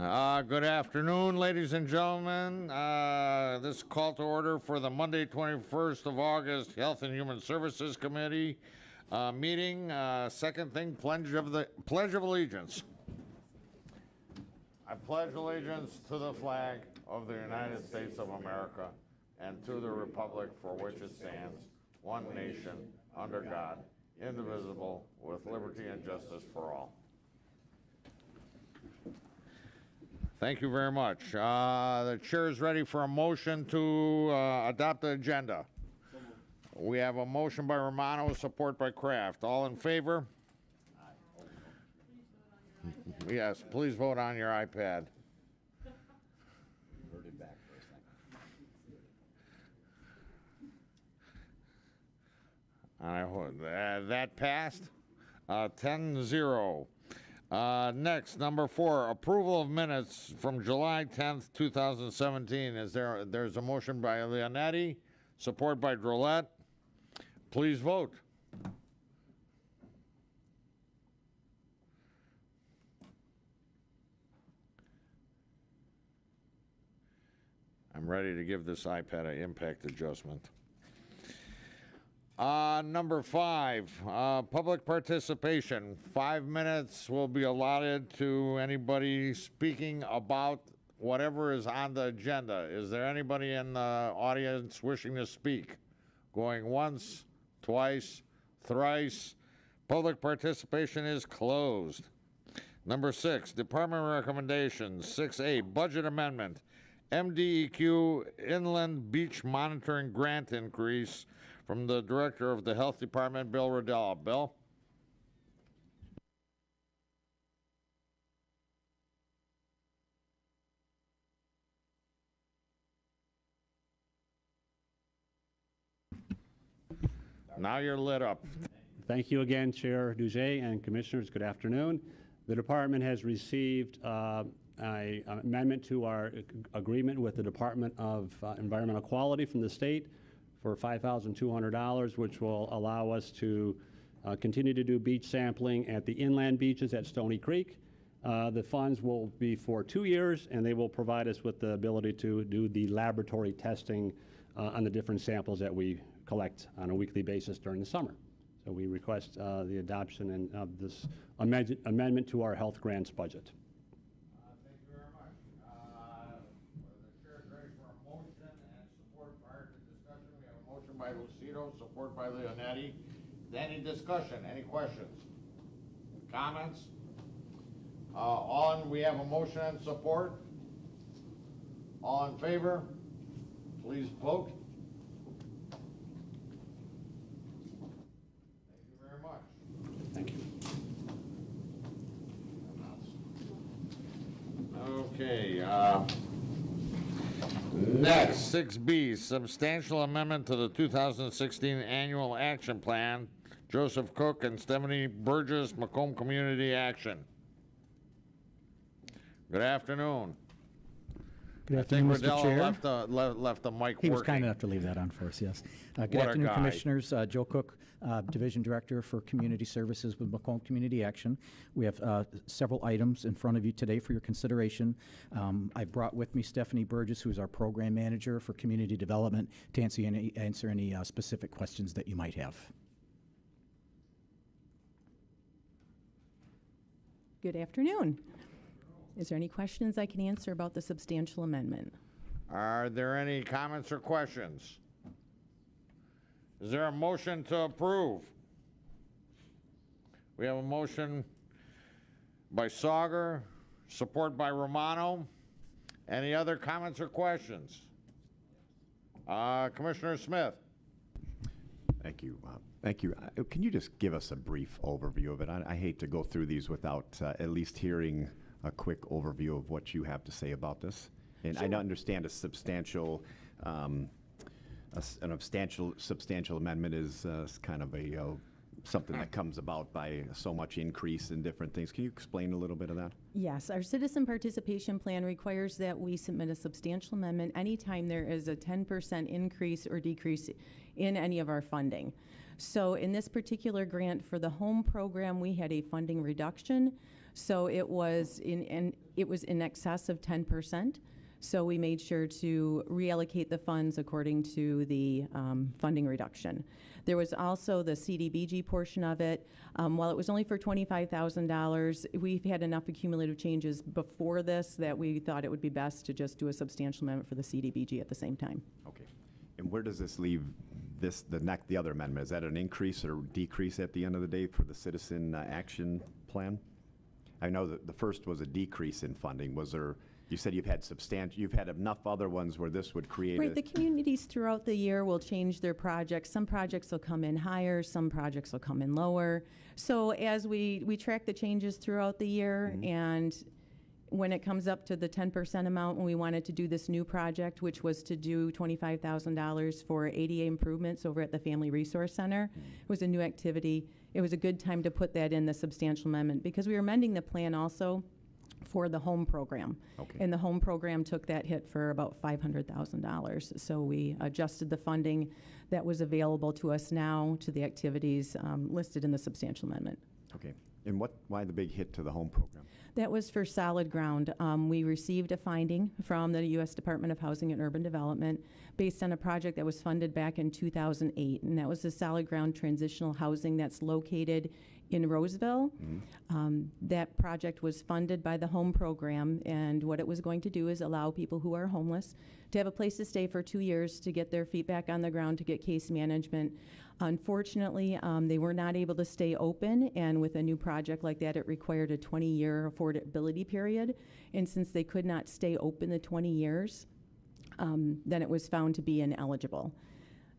Good afternoon, ladies and gentlemen. This call to order for the Monday, 21st of August Health and Human Services Committee meeting. Second thing, Pledge of Allegiance. I pledge allegiance to the flag of the United States of America and to the republic for which it stands, one nation, under God, indivisible, with liberty and justice for all. Thank you very much. The chair is ready for a motion to adopt the agenda. We have a motion by Romano, support by Kraft. All in favor? Yes, please vote on your iPad. That passed. 10-0. Next, number 4, approval of minutes from July 10th, 2017. There's a motion by Leonetti, support by Drollet. Please vote. I'm ready to give this iPad an impact adjustment. Number 5, public participation. 5 minutes will be allotted to anybody speaking about whatever is on the agenda. Is there anybody in the audience wishing to speak? Going once, twice, thrice. Public participation is closed. Number 6, department recommendations. 6A, budget amendment. MDEQ Inland Beach Monitoring Grant increase from the Director of the Health Department, Bill Ridella. Bill? Now you're lit up. Thank you again, Chair Duget and Commissioners. Good afternoon. The department has received an amendment to our agreement with the Department of Environmental Quality from the state for $5,200, which will allow us to continue to do beach sampling at the inland beaches at Stony Creek. The funds will be for 2 years, and they will provide us with the ability to do the laboratory testing on the different samples that we collect on a weekly basis during the summer. So we request the adoption of this amendment to our health grants budget. Thank you very much. The chair is ready for a motion and support prior to discussion. We have a motion by Lucido, support by Leonetti. Any discussion? Any questions? Comments? We have a motion and support. All in favor? Please vote. Thank you. Okay. Next, 6B, substantial amendment to the 2016 annual action plan. Joseph Cooke and Stephanie Burgess, Macomb Community Action. Good afternoon. Good afternoon, Mr. Chair. Left the mic He working. was kind enough to leave that on for us, yes. Good afternoon, Commissioners. Joe Cooke, Division Director for Community Services with Macomb Community Action. We have several items in front of you today for your consideration. I've brought with me Stephanie Burgess, who is our Program Manager for Community Development, to answer any specific questions that you might have. Good afternoon. Is there any questions I can answer about the substantial amendment? Are there any comments or questions? Is there a motion to approve? We have a motion by Sauger, support by Romano. Any other comments or questions? Commissioner Smith. Thank you. Thank you. Can you just give us a brief overview of it? I hate to go through these without at least hearing a quick overview of what you have to say about this. And sure. I understand a substantial, substantial amendment is kind of a something that comes about by so much increase in different things. Can you explain a little bit of that? Yes, our citizen participation plan requires that we submit a substantial amendment anytime there is a 10% increase or decrease in any of our funding. So in this particular grant for the home program, we had a funding reduction. So it was in excess of 10%. So we made sure to reallocate the funds according to the funding reduction. There was also the CDBG portion of it. While it was only for $25,000, we've had enough accumulative changes before this that we thought it would be best to just do a substantial amendment for the CDBG at the same time. Okay. And where does this leave the other amendment? Is that an increase or decrease at the end of the day for the citizen action plan? I know that the first was a decrease in funding. Was there? You said you've had enough other ones where this would create Right, the communities throughout the year will change their projects. Some projects will come in higher, some projects will come in lower. So as we track the changes throughout the year, and when it comes up to the 10% amount, when we wanted to do this new project, which was to do $25,000 for ADA improvements over at the Family Resource Center, it was a new activity. It was a good time to put that in the substantial amendment because we were amending the plan also for the home program. Okay. And the home program took that hit for about $500,000. So we adjusted the funding that was available to us now to the activities listed in the substantial amendment. Okay. And why the big hit to the home program? That was for solid ground. We received a finding from the U.S. Department of Housing and Urban Development based on a project that was funded back in 2008, and that was the solid ground transitional housing that's located in Roseville. That project was funded by the home program, and what it was going to do is allow people who are homeless to have a place to stay for 2 years to get their feet back on the ground, to get case management. Unfortunately, they were not able to stay open, and with a new project like that, it required a 20-year affordability period. And since they could not stay open the 20 years, then it was found to be ineligible.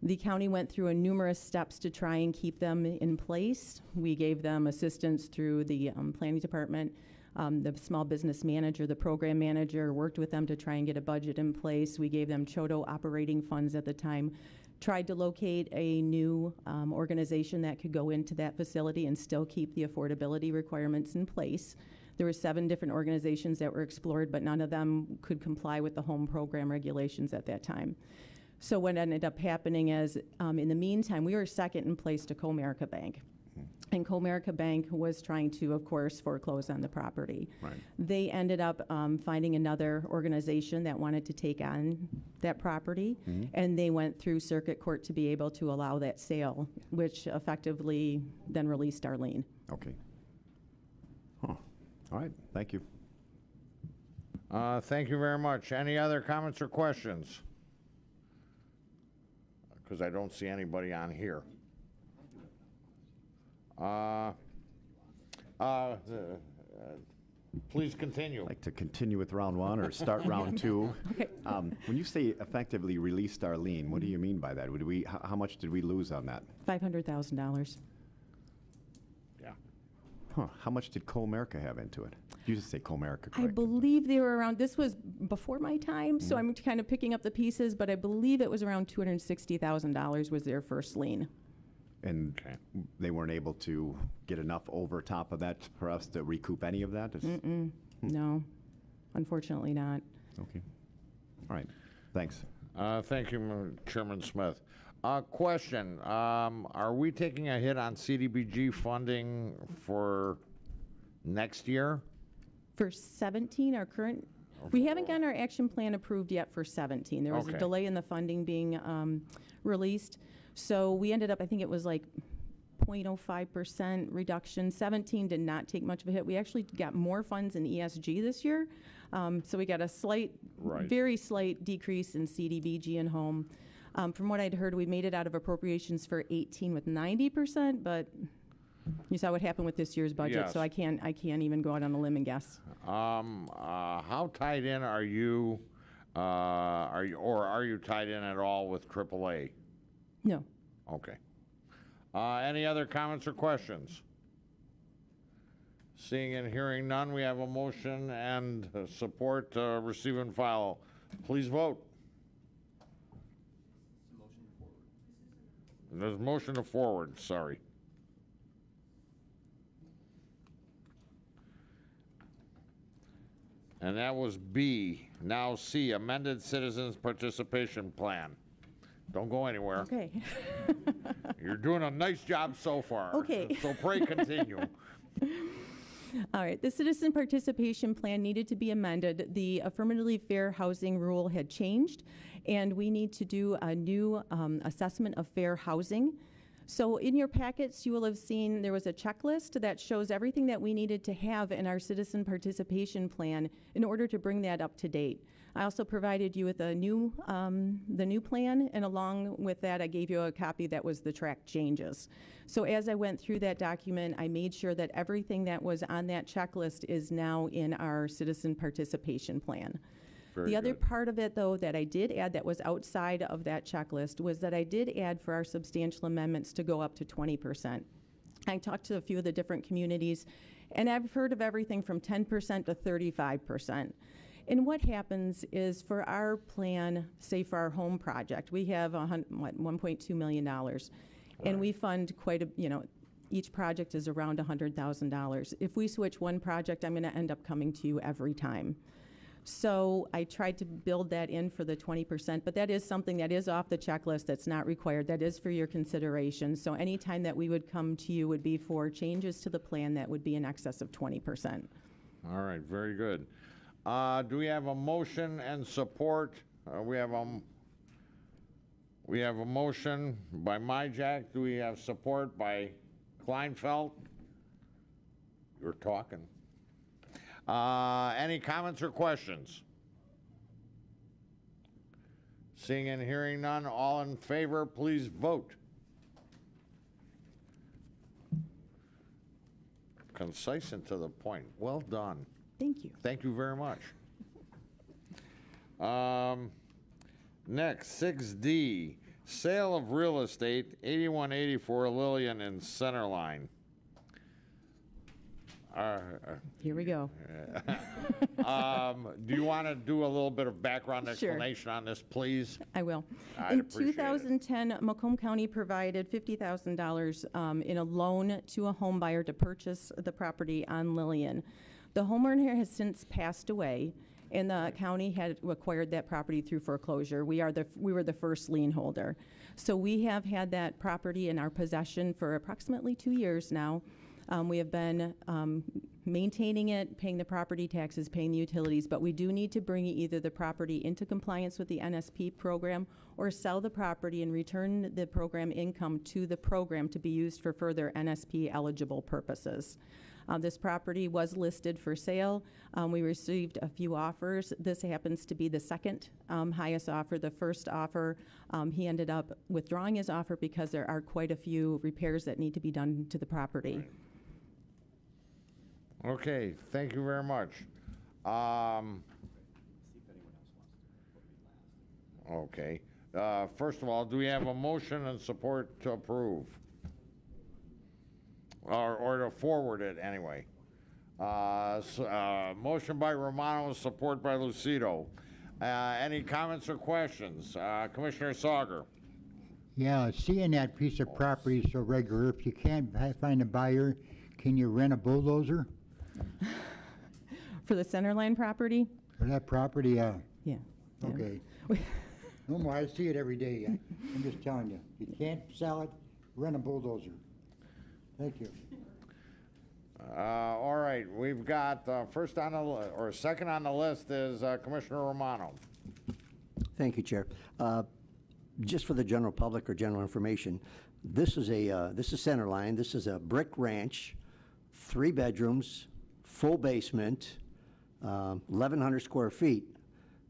The county went through numerous steps to try and keep them in place. We gave them assistance through the planning department. The small business manager, the program manager, worked with them to try and get a budget in place. We gave them CHOTO operating funds at the time, tried to locate a new organization that could go into that facility and still keep the affordability requirements in place. There were 7 different organizations that were explored, but none of them could comply with the home program regulations at that time. So what ended up happening is, in the meantime, we were second in place to Comerica Bank. And Comerica Bank was trying to, of course, foreclose on the property. Right. They ended up finding another organization that wanted to take on that property, and they went through circuit court to be able to allow that sale, which effectively then released our lien. Okay. Huh. All right. Thank you. Thank you very much. Any other comments or questions? Because I don't see anybody on here. Please continue. I'd like to continue with round 1 or start round 2. Okay. When you say effectively released our lien, what do you mean by that? How much did we lose on that? $500,000. Yeah. Huh. How much did Comerica have into it? You just say Comerica, correct? I believe they were around, this was before my time, so I'm kind of picking up the pieces, but I believe it was around $260,000 was their first lien. And they weren't able to get enough over top of that for us to recoup any of that? No, unfortunately not. Okay. All right. Thanks. Thank you, Chairman Smith. Question, are we taking a hit on CDBG funding for next year? For 17, our current, we haven't gotten our action plan approved yet for 17. There was a delay in the funding being released. So we ended up, I think it was like 0.05% reduction. 17 did not take much of a hit. We actually got more funds in ESG this year. So we got a very slight decrease in CDBG and home. From what I'd heard, we made it out of appropriations for 18 with 90%, but you saw what happened with this year's budget, Yes. so I can't even go out on a limb and guess. How tied in are you tied in at all with AAA? No. Okay. Any other comments or questions? Seeing and hearing none, we have a motion and support to receive and file. Please vote. There's a motion to forward, sorry. And that was B. Now C, Amended Citizens Participation Plan. Don't go anywhere. Okay. You're doing a nice job so far. Okay. So pray continue. All right, the citizen participation plan needed to be amended. The affirmatively fair housing rule had changed, and we need to do a new assessment of fair housing. So in your packets, you will have seen there was a checklist that shows everything that we needed to have in our citizen participation plan in order to bring that up to date. I also provided you with a new, the new plan, and along with that, I gave you a copy that was the track changes. So as I went through that document, I made sure that everything that was on that checklist is now in our citizen participation plan. The other part of it, though, that I did add that was outside of that checklist was that I did add for our substantial amendments to go up to 20%. I talked to a few of the different communities, and I've heard of everything from 10% to 35%. And what happens is for our plan, say for our home project, we have $1.2 million. And we fund quite a, each project is around $100,000. If we switch one project, I'm going to end up coming to you every time. So I tried to build that in for the 20%, but that is something that is off the checklist that's not required. That is for your consideration. So any time that we would come to you would be for changes to the plan that would be in excess of 20%. All right, very good. Do we have a motion and support? We have a motion by Myjack. Do we have support by Kleinfeld? You're talking. Any comments or questions? Seeing and hearing none, all in favor, please vote. Concise and to the point. Well done. Thank you. Thank you very much. Next, 6D, sale of real estate, 8184 Lillian in Centerline. Here we go. Do you want to do a little bit of background Sure. explanation on this, please? I will. I'd In appreciate it. 2010, Macomb County provided $50,000 in a loan to a home buyer to purchase the property on Lillian. The homeowner has since passed away, and the county had acquired that property through foreclosure. We were the first lien holder. So we have had that property in our possession for approximately 2 years now. We have been maintaining it, paying the property taxes, paying the utilities, but we do need to bring either the property into compliance with the NSP program or sell the property and return the program income to the program to be used for further NSP eligible purposes. This property was listed for sale. We received a few offers. This happens to be the second highest offer. The first offer, he ended up withdrawing his offer because there are quite a few repairs that need to be done to the property. Okay, thank you very much. Okay. First of all, do we have a motion and support to approve? Or to forward it anyway. Motion by Romano, support by Lucido. Any comments or questions? Commissioner Sauger. Yeah, seeing that piece of property so regular, if you can't find a buyer, can you rent a bulldozer? For the Centerline property? For that property, Yeah. okay. No more, I see it every day. I'm just telling you. If you can't sell it, rent a bulldozer. Thank you. All right, we've got first on the or second on the list is Commissioner Romano. Thank you, Chair. Just for the general public or general information, this is Centerline. This is a brick ranch, 3 bedrooms, full basement, 1,100 square feet.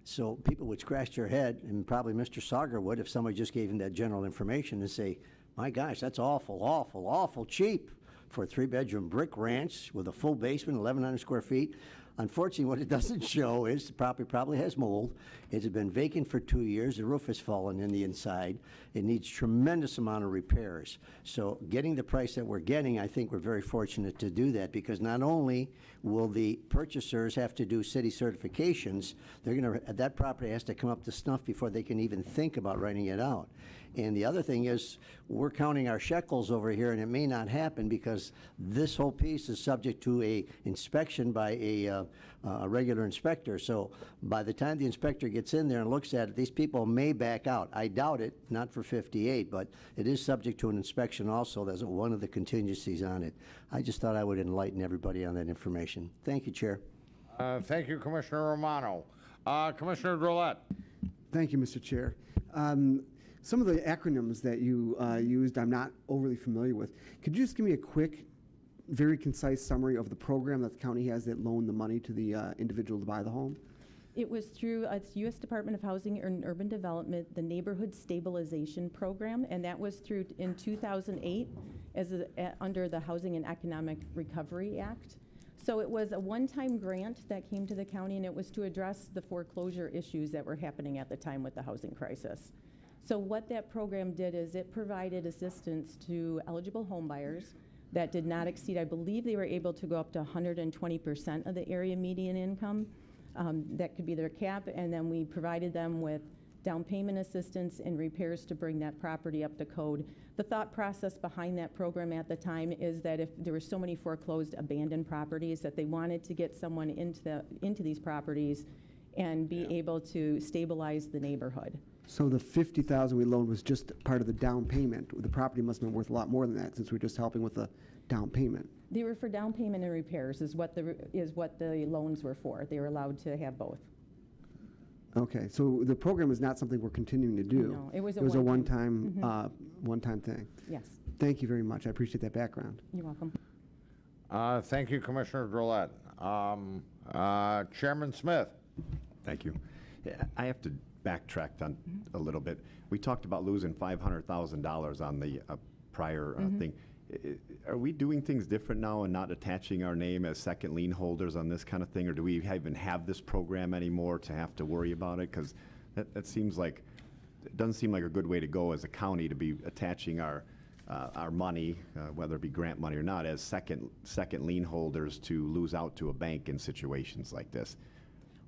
So people would scratch their head, and probably Mr. Sauger would, if somebody just gave him that general information and say, my gosh, that's awful, awful, awful cheap for a 3-bedroom brick ranch with a full basement, 1,100 square feet. Unfortunately, what it doesn't show is the property probably has mold. It has been vacant for 2 years. The roof has fallen in the inside. It needs tremendous amount of repairs. So getting the price that we're getting, I think we're very fortunate to do that, because not only will the purchasers have to do city certifications, that property has to come up to snuff before they can even think about renting it out. And the other thing is, we're counting our shekels over here, and it may not happen because this whole piece is subject to a inspection by a a regular inspector. So by the time the inspector gets in there and looks at it, these people may back out. I doubt it, not for 58, but it is subject to an inspection also. That's one of the contingencies on it. I just thought I would enlighten everybody on that information. Thank you, Chair. Thank you, Commissioner Romano. Commissioner Drollet. Thank you, Mr. Chair. Some of the acronyms that you used, I'm not overly familiar with. Could you just give me a quick, very concise summary of the program that the county has that loaned the money to the individual to buy the home? It was through it's U.S. Department of Housing and Urban Development, the Neighborhood Stabilization Program, and that was through in 2008 under the Housing and Economic Recovery Act. So it was a one-time grant that came to the county, and it was to address the foreclosure issues that were happening at the time with the housing crisis. So what that program did is it provided assistance to eligible home buyers that did not exceed, I believe they were able to go up to 120% of the area median income. That could be their cap, and then we provided them with down payment assistance and repairs to bring that property up to code. The thought process behind that program at the time is that if there were so many foreclosed abandoned properties that they wanted to get someone into these properties and be able to stabilize the neighborhood. So the $50,000 we loaned was just part of the down payment. The property must have been worth a lot more than that since we're just helping with the down payment. They were for down payment and repairs is what the loans were for. They were allowed to have both. Okay, so the program is not something we're continuing to do. No, it was a one-time one-time thing. Yes. Thank you very much. I appreciate that background. You're welcome. Thank you, Commissioner Drollet. Chairman Smith. Thank you. Yeah, I have to backtrack on a little bit. We talked about losing $500,000 on the prior thing. Are we doing things different now and not attaching our name as second lien holders on this kind of thing, or do we even have this program anymore to have to worry about it? Because that seems like, it doesn't seem like a good way to go as a county to be attaching our money, whether it be grant money or not, as second lien holders to lose out to a bank in situations like this.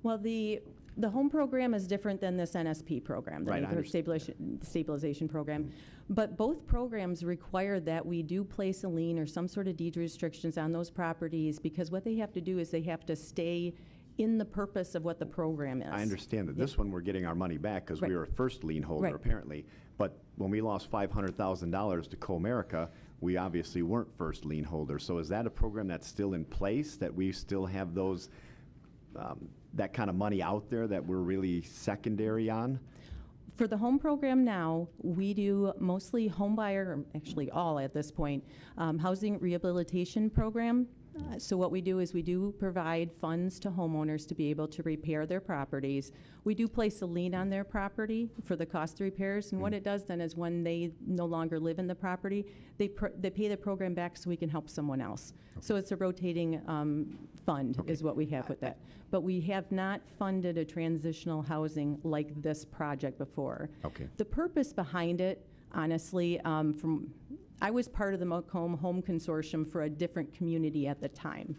Well, the home program is different than this NSP program, the Right, I Neighborhood Stabilization Program. But both programs require that we do place a lien or some sort of deed restrictions on those properties, because what they have to do is they have to stay in the purpose of what the program is. I understand that. This one, we're getting our money back because we Right. were a first lien holder, Right. apparently. But when we lost $500,000 to Comerica, we obviously weren't first lien holders. So is that a program that's still in place, that we still have those, that kind of money out there that we're really secondary on? For the home program now, we do mostly home buyer, or actually all at this point, housing rehabilitation program. So what we do is we do provide funds to homeowners to be able to repair their properties. We do place a lien on their property for the cost of repairs, and what it does then is when they no longer live in the property, they pay the program back so we can help someone else. So it's a rotating fund is what we have with that. But we have not funded a transitional housing like this project before. Okay. The purpose behind it, honestly, I was part of the Macomb Home Consortium for a different community at the time.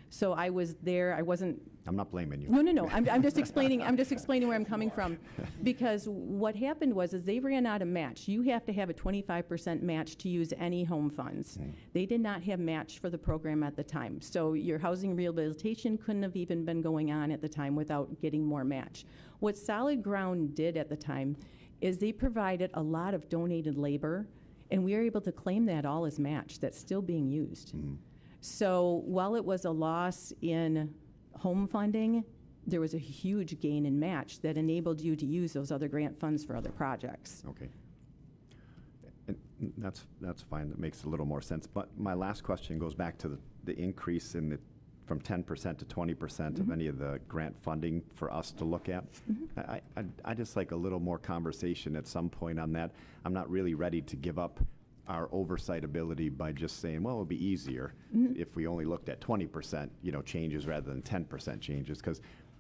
So I was there, I wasn't. I'm not blaming you. No. I'm just explaining where I'm coming from. Because what happened was they ran out of match. You have to have a 25% match to use any home funds. They did not have match for the program at the time. So your housing rehabilitation couldn't have even been going on at the time without getting more match. What Solid Ground did at the time is they provided a lot of donated labor, and we were able to claim that all as match. That's still being used. So while it was a loss in home funding, there was a huge gain in match that enabled you to use those other grant funds for other projects. Okay. And that's fine. That makes a little more sense. But my last question goes back to the increase in the from 10% to 20% of any of the grant funding for us to look at. I just like a little more conversation at some point on that. I'm not really ready to give up our oversight ability by just saying, well, it would be easier if we only looked at 20%, changes rather than 10% changes. Because,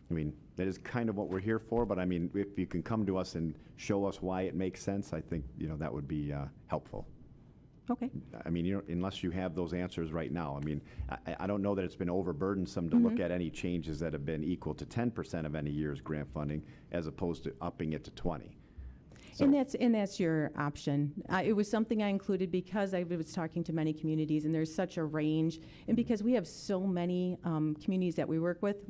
I mean, that is kind of what we're here for. But I mean, if you can come to us and show us why it makes sense, I think, that would be helpful. Okay. I mean, unless you have those answers right now. I mean, I don't know that it's been overburdensome to look at any changes that have been equal to 10% of any year's grant funding as opposed to upping it to 20. And that's your option. It was something I included because I was talking to many communities, and there's such a range. And because we have so many communities that we work with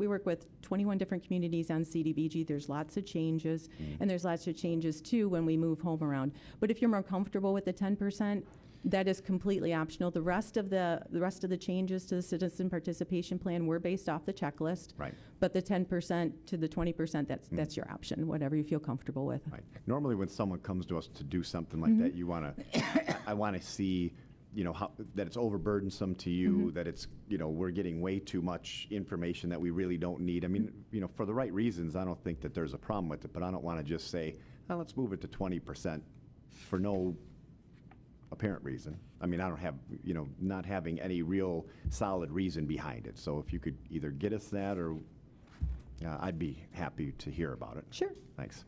21 different communities on CDBG. There's lots of changes, and there's lots of changes too when we move home around. But if you're more comfortable with the 10%, that is completely optional. The rest of the changes to the citizen participation plan were based off the checklist. Right. But the 10% to the 20%, that's your option, whatever you feel comfortable with. Right. Normally, when someone comes to us to do something like that, you want to, I want to see, that it's overburdensome to you, that it's, we're getting way too much information that we really don't need. I mean, for the right reasons, I don't think that there's a problem with it, but I don't want to just say, let's move it to 20% for no apparent reason. I mean, I don't have, not having any real solid reason behind it. So if you could either get us that, or I'd be happy to hear about it. Sure. Thanks.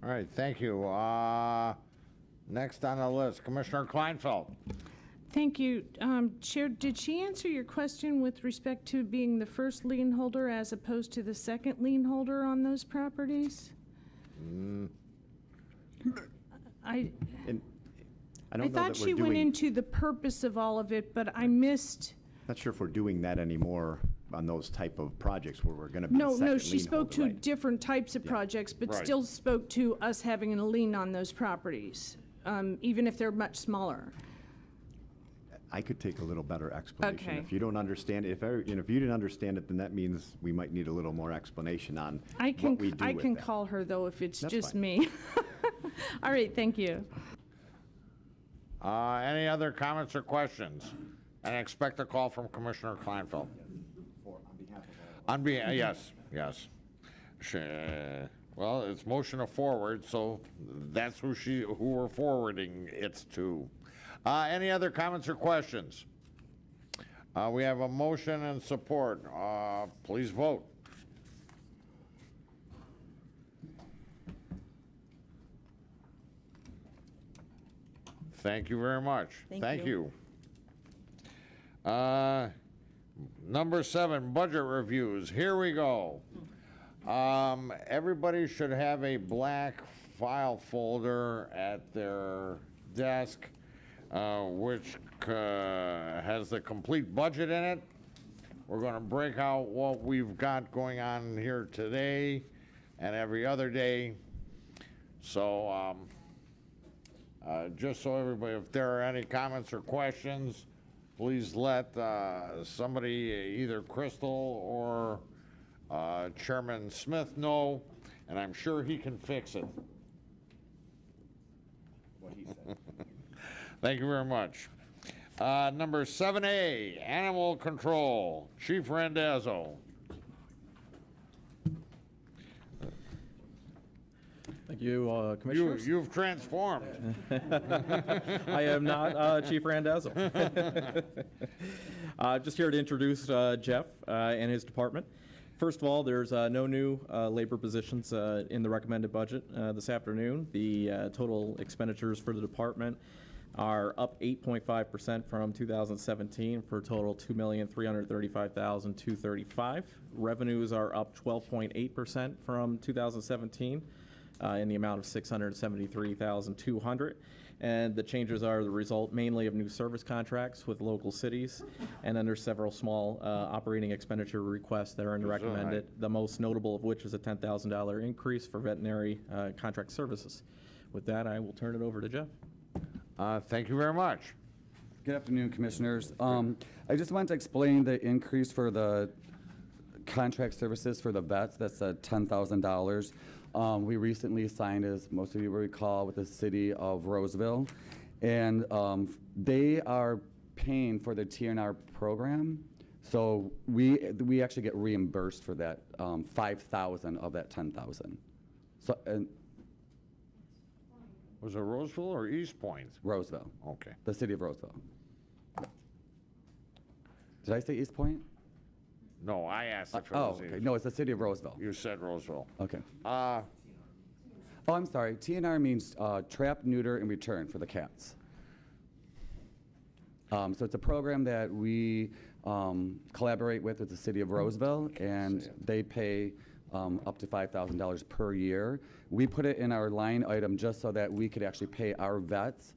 All right, thank you. Next on the list, Commissioner Kleinfeld. Thank you. Chair, did she answer your question with respect to being the first lien holder as opposed to the second lien holder on those properties? I thought she went into the purpose of all of it, but I missed. Not sure if we're doing that anymore on those type of projects where we're going to be No, she spoke to different types of projects, but Right. still spoke to us having a lien on those properties, even if they're much smaller. I could take a little better explanation. Okay. If you don't understand it, if you didn't understand it, then that means we might need a little more explanation on what we do I with can that. call her, though, if it's That's just fine. me. All right, thank you. Any other comments or questions? And I expect a call from Commissioner Kleinfeld. Yes. Well, it's motion to forward, so that's who we're forwarding it to. Any other comments or questions? We have a motion and support. Please vote. Thank you very much. Thank you. Number 7, budget reviews. Here we go. Everybody should have a black file folder at their desk, which has the complete budget in it. We're going to break out what we've got going on here today and every other day. So, just so everybody, if there are any comments or questions, please let somebody, either Crystal or Chairman Smith, know, and I'm sure he can fix it. What he said. Thank you very much. Number 7A, Animal Control, Chief Randazzo. Thank you, Commissioners. You've transformed. I am not Chief Randazzo. Just here to introduce Jeff and his department. First of all, there's no new labor positions in the recommended budget this afternoon. The total expenditures for the department are up 8.5% from 2017 for a total $2,335,235. Revenues are up 12.8% from 2017 in the amount of $673,200. And the changes are the result mainly of new service contracts with local cities, and then there's several small operating expenditure requests that are recommended, the most notable of which is a $10,000 increase for veterinary contract services. With that, I will turn it over to Jeff. Thank you very much. Good afternoon, Commissioners. I just wanted to explain the increase for the contract services for the vets. That's $10,000. We recently signed, as most of you will recall, with the city of Roseville, and they are paying for the TNR program. So we actually get reimbursed for that 5,000 of that 10,000. So Was it Roseville or East Point? Roseville. Okay. The city of Roseville. Did I say East Point? No, I asked if it Oh, was okay. East. No, it's the city of Roseville. You said Roseville. Okay. Oh, I'm sorry. TNR means trap, neuter, and return for the cats. So it's a program that we collaborate with the city of Roseville, and they pay up to $5,000 per year. We put it in our line item just so that we could actually pay our vets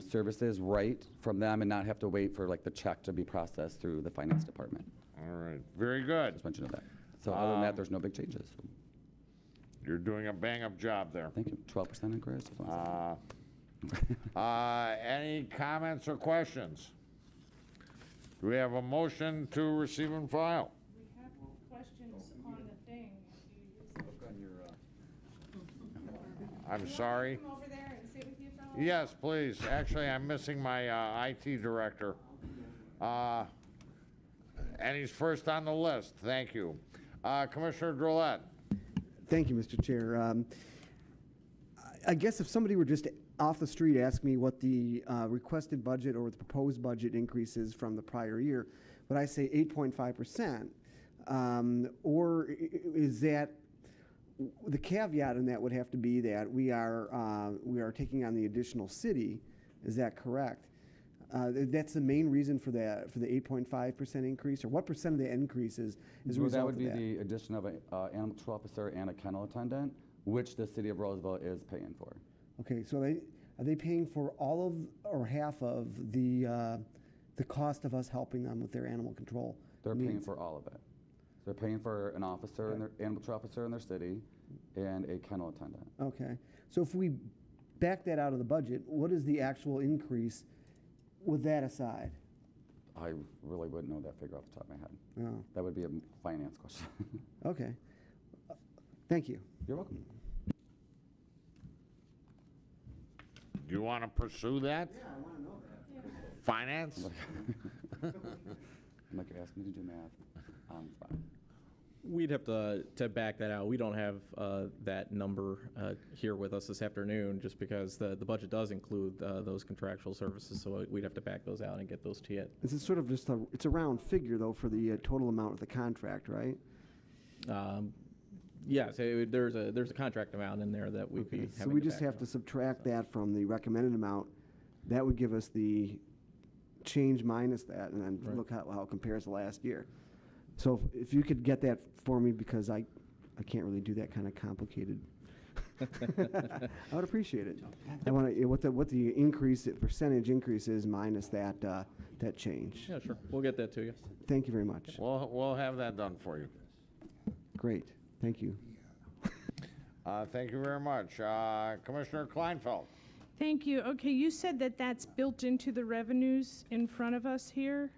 services right from them and not have to wait for like the check to be processed through the finance department. All right, very good. Just mention that. So other than that, there's no big changes. You're doing a bang-up job there. Thank you. 12% increase. Any comments or questions? Do we have a motion to receive and file? We have questions on the thing. I'm sorry. Come over there and sit with you for a while? Yes, please. Actually, I'm missing my IT director. And he's first on the list. Thank you. Commissioner Drollet. Thank you, Mr. Chair. I guess if somebody were just off the street ask me what the requested budget or the proposed budget increase is from the prior year, would I say 8.5%? Or is that, the caveat in that would have to be that we are taking on the additional city. Is that correct? That's the main reason for the 8.5% increase, or what percent of the increase is a result That would of be that? the addition of an animal control officer and a kennel attendant, which the city of Roseville is paying for. Okay, so are they paying for all of or half of the cost of us helping them with their animal control? They're paying needs? for all of it. They're paying for an officer, and their animal control officer in their city, and a kennel attendant. Okay, so if we back that out of the budget, what is the actual increase with that aside? I really wouldn't know that figure off the top of my head. Oh, That would be a finance question. okay. Thank you. You're welcome. Do you want to pursue that? Yeah, I want to know that. Finance? I'm like, you're asking me to do math on the spot. We'd have to back that out. We don't have that number here with us this afternoon, just because the budget does include those contractual services, so we'd have to back those out and get those to you. This is sort of just it's a round figure, though, for the total amount of the contract, right? Yes, there's a contract amount in there that we'd be having So we to just back have out. to subtract that from the recommended amount. That would give us the change minus that, and then Right. look how it compares to last year. So if you could get that for me, because I can't really do that kind of complicated. I would appreciate it. I want to what the increase, the percentage increase is minus that change. Yeah, sure. We'll get that to you. Thank you very much. We'll have that done for you. Great. Thank you. Thank you very much. Commissioner Kleinfeld. Thank you. Okay, you said that that's built into the revenues in front of us here?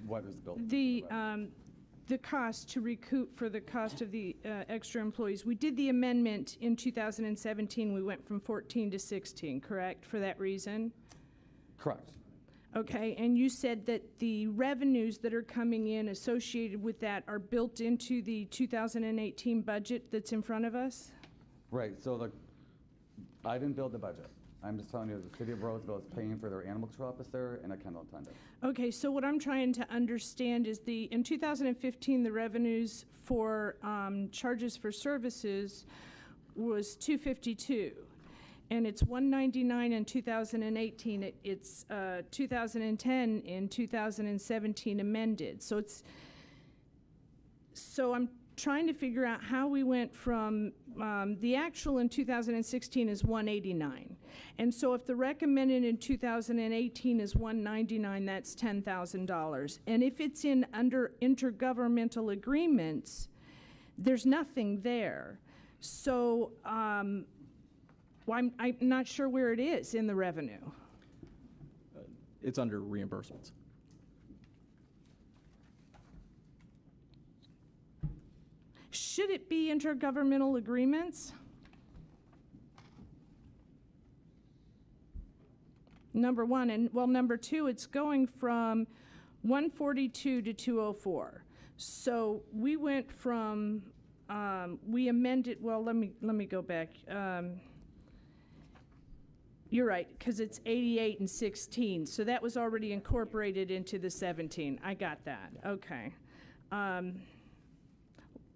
What is built? The cost to recoup for the cost of the extra employees. We did the amendment in 2017. We went from 14 to 16, correct, for that reason? Correct. Okay, and you said that the revenues that are coming in associated with that are built into the 2018 budget that's in front of us? Right, so I didn't build the budget. I'm just telling you, the city of Roseville is paying for their animal control officer and a kennel attendant. Okay, so what I'm trying to understand is in 2015, the revenues for charges for services was 252, and it's 199 in 2018. It's 2010 in 2017 amended. So I'm trying to figure out how we went from the actual in 2016 is 189. And so if the recommended in 2018 is 199, that's $10,000. And if it's under intergovernmental agreements, there's nothing there. So I'm not sure where it is in the revenue. It's under reimbursements. Should it be intergovernmental agreements? Number one, and well, number two, it's going from 142 to 204. So we went from, we amended, well, let me go back. You're right, because it's 88 and 16, so that was already incorporated into the 17. I got that, okay.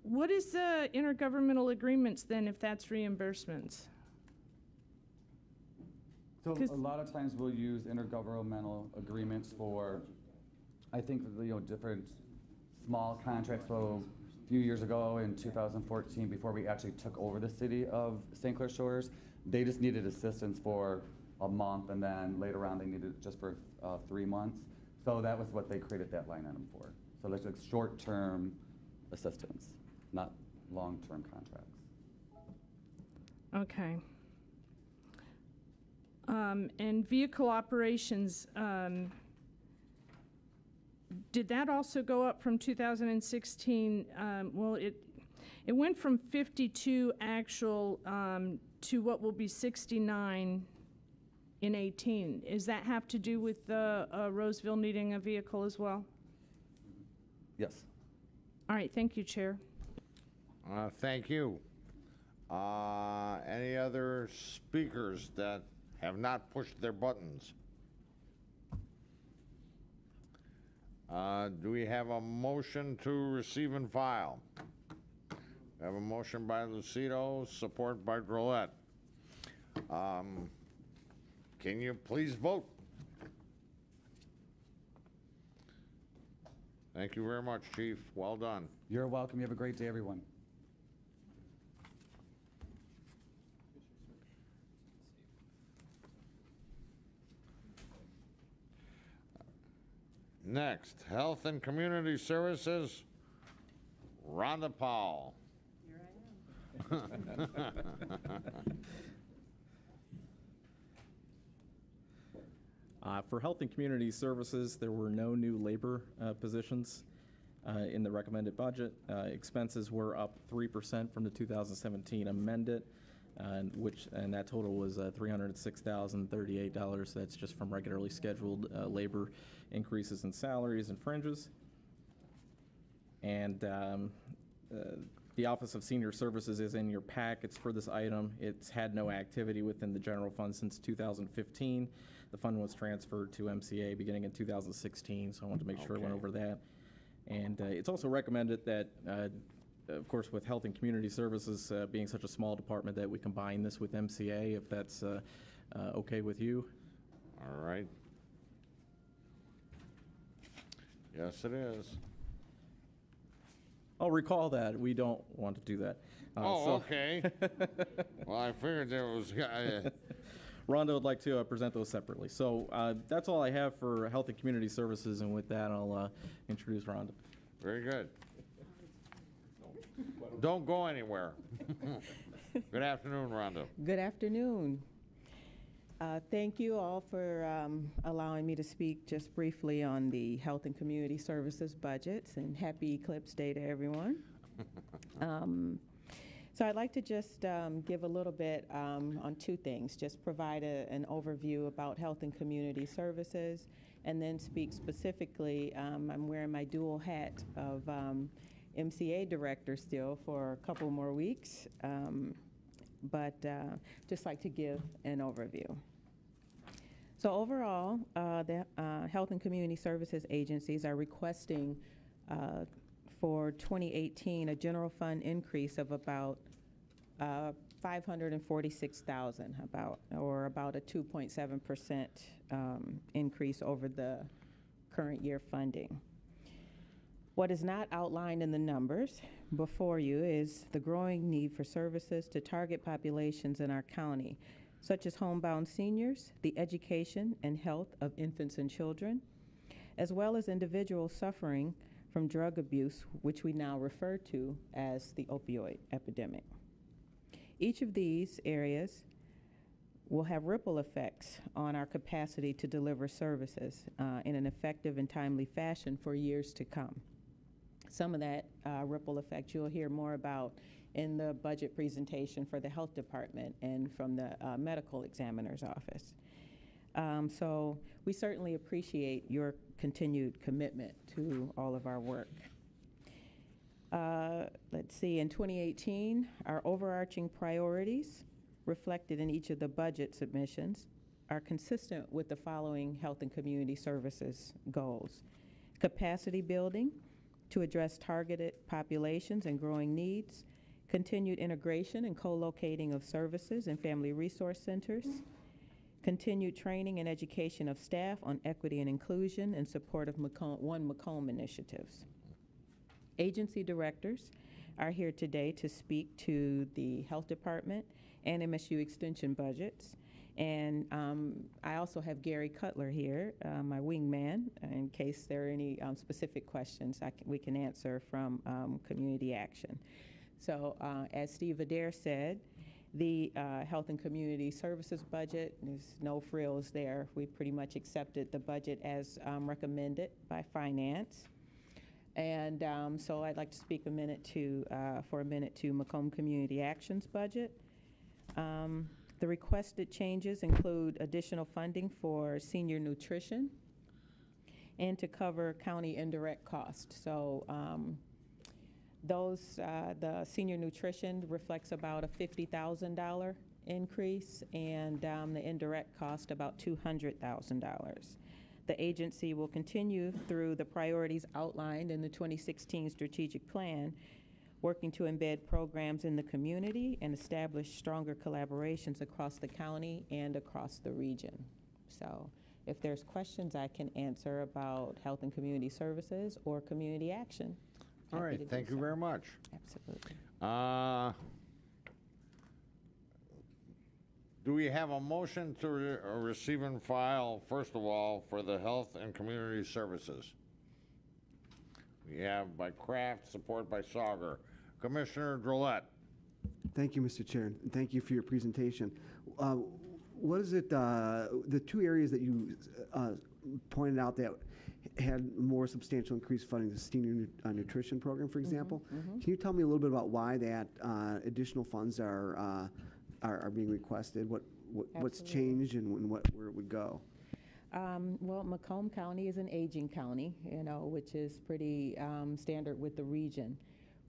What is the intergovernmental agreements then, if that's reimbursements? So a lot of times we'll use intergovernmental agreements for, I think, different small contracts. So if few years ago in 2014, before we actually took over the city of St. Clair Shores. They just needed assistance for a month, and then later on they needed it just for 3 months. So that was what they created that line item for. So there's like short-term assistance, not long-term contracts. Okay. And vehicle operations, did that also go up from 2016? Well, it went from 52 actual to what will be 69 in 18. Does that have to do with Roseville needing a vehicle as well? Yes. All right, thank you, Chair. Thank you. Any other speakers that have not pushed their buttons? Do we have a motion to receive and file? We have a motion by Lucido, support by Drollet. Can you please vote? Thank you very much, Chief. Well done. You're welcome. You have a great day, everyone. Next, Health and Community Services, Rhonda Powell. For Health and Community Services, there were no new labor positions in the recommended budget. Expenses were up 3% from the 2017 amended, and that total was $306,038. That's just from regularly scheduled labor increases in salaries and fringes. And the Office of Senior Services is in your packets for this item. It's had no activity within the general fund since 2015. The fund was transferred to MCA beginning in 2016, so I wanted to make sure I went over that. And it's also recommended that, of course, with Health and Community Services being such a small department, that we combine this with MCA, if that's okay with you. All right. Yes, it is. I'll recall that. We don't want to do that. Okay. Well, I figured there was... Rhonda would like to present those separately. So that's all I have for Health and Community Services, and with that, I'll introduce Rhonda. Very good. Don't go anywhere. Good afternoon, Rhonda. Good afternoon. Thank you all for allowing me to speak just briefly on the Health and Community Services budgets, and happy Eclipse Day to everyone. So I'd like to just give a little bit on two things, just provide an overview about Health and Community Services, and then speak specifically, I'm wearing my dual hat of MCA director still for a couple more weeks, but just like to give an overview. So overall, the Health and Community Services agencies are requesting for 2018 a general fund increase of about $546,000, or about a 2.7% increase over the current year funding. What is not outlined in the numbers before you is the growing need for services to target populations in our county, such as homebound seniors, the education and health of infants and children, as well as individuals suffering from drug abuse, which we now refer to as the opioid epidemic. Each of these areas will have ripple effects on our capacity to deliver services in an effective and timely fashion for years to come. Some of that ripple effect you'll hear more about in the budget presentation for the health department and from the medical examiner's office. So we certainly appreciate your continued commitment to all of our work. Let's see, in 2018, our overarching priorities reflected in each of the budget submissions are consistent with the following Health and Community Services goals: capacity building to address targeted populations and growing needs, continued integration and co-locating of services and family resource centers, continued training and education of staff on equity and inclusion in support of Macomb initiatives. Agency directors are here today to speak to the Health Department and MSU Extension budgets. And I also have Gary Cutler here, my wingman, in case there are any specific questions we can answer from Community Action. So as Steve Adair said, the Health and Community Services budget, there's no frills there. We pretty much accepted the budget as recommended by Finance. And so I'd like to speak for a minute to Macomb Community Action's budget. The requested changes include additional funding for senior nutrition and to cover county indirect costs. So the senior nutrition reflects about a $50,000 increase, and the indirect cost about $200,000. The agency will continue through the priorities outlined in the 2016 strategic plan, working to embed programs in the community and establish stronger collaborations across the county and across the region. So if there's questions I can answer about Health and Community Services or Community Action. All right, thank you very much. Absolutely. Do we have a motion to receive and file, first of all, for the Health and Community Services? We have by Kraft, support by Sauger. Commissioner Drollet. Thank you, Mr. Chair, and thank you for your presentation. What is it, the two areas that you pointed out that had more substantial increased funding, the senior nutrition program, for example? Can you tell me a little bit about why that additional funds are being requested? What's changed and where it would go? Well, Macomb County is an aging county, which is pretty standard with the region.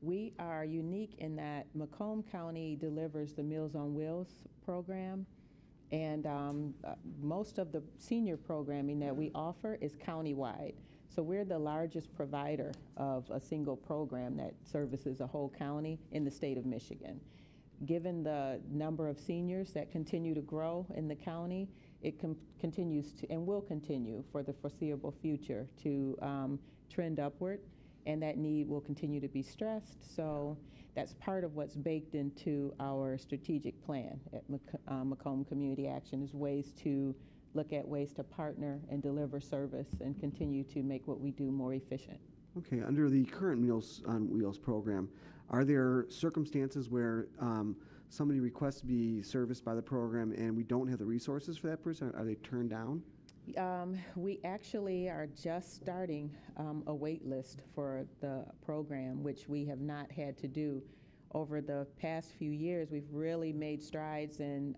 We are unique in that Macomb County delivers the Meals on Wheels program, and most of the senior programming that we offer is countywide. So we're the largest provider of a single program that services a whole county in the state of Michigan. Given the number of seniors that continue to grow in the county, it continues to and will continue for the foreseeable future to trend upward, and that need will continue to be stressed. So that's part of what's baked into our strategic plan at Macomb Community Action, is ways to look at ways to partner and deliver service and continue to make what we do more efficient. Okay, under the current Meals on Wheels program, are there circumstances where somebody requests to be serviced by the program and we don't have the resources for that person? Are they turned down? We actually are just starting a wait list for the program, which we have not had to do. Over the past few years, we've really made strides in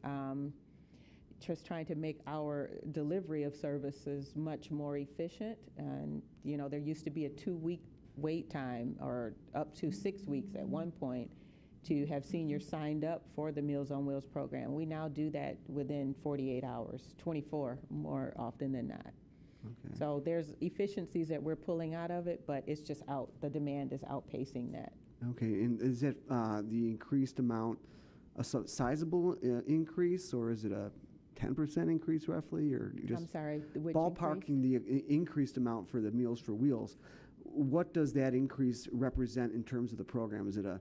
just trying to make our delivery of services much more efficient. And, there used to be a 2-week wait time, or up to 6 weeks at one point, to have seniors signed up for the Meals on Wheels program. We now do that within 48 hours, 24 more often than not. Okay. So there's efficiencies that we're pulling out of it, but it's just the demand is outpacing that. Okay, and is it the increased amount a sizable increase, or is it a 10% increase roughly, or just I'm sorry, which ballparking increase? The increased amount for the Meals for Wheels? What does that increase represent in terms of the program? Is it a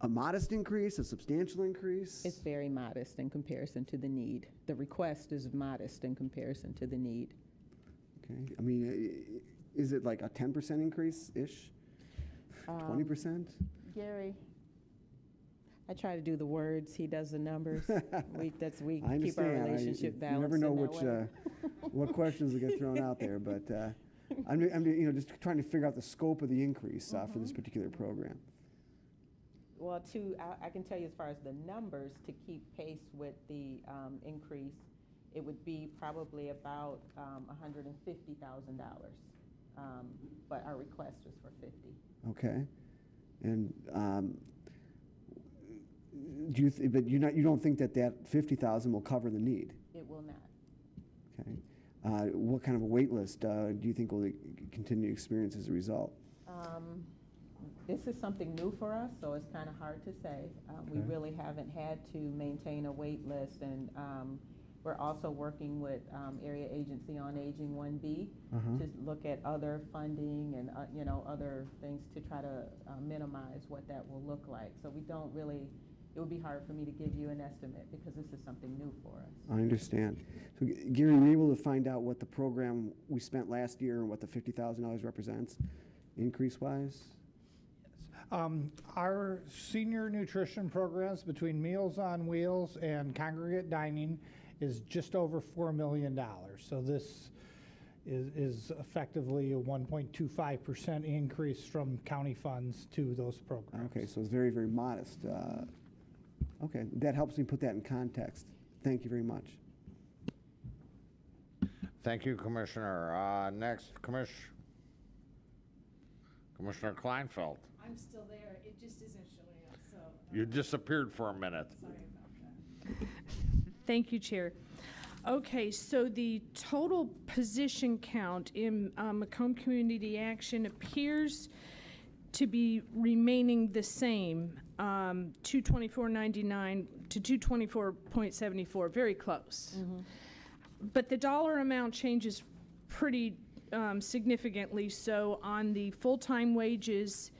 modest increase, a substantial increase? It's very modest in comparison to the need. The request is modest in comparison to the need. Okay. I mean, is it like a 10% increase-ish? 20%? Gary, I try to do the words, he does the numbers. we I keep our understand. relationship balanced. You never know in what questions will get thrown out there, but I'm just trying to figure out the scope of the increase for this particular program. Well, I can tell you as far as the numbers, to keep pace with the increase, it would be probably about $150,000. But our request was for 50. Okay, and you don't think that 50,000 will cover the need? It will not. Okay, what kind of a wait list do you think will continue to experience as a result? This is something new for us, so it's kind of hard to say. We really haven't had to maintain a wait list, and We're also working with Area Agency on Aging 1B to look at other funding and other things to try to minimize what that will look like. So we don't really, it would be hard for me to give you an estimate because this is something new for us. I understand. So Gary, were you able to find out what the program we spent last year and what the $50,000 represents, increase-wise? Our senior nutrition programs between Meals on Wheels and congregate dining is just over $4 million. So this is effectively a 1.25% increase from county funds to those programs. Okay, so it's very, very modest. Okay, that helps me put that in context. Thank you very much. Thank you, Commissioner. Next, Commissioner Kleinfeld. I'm still there. It just isn't showing up, so. You disappeared for a minute. Sorry about that. Thank you, Chair. Okay, so the total position count in Macomb Community Action appears to be remaining the same, 224.99 to 224.74, very close. But the dollar amount changes pretty significantly. So on the full-time wages,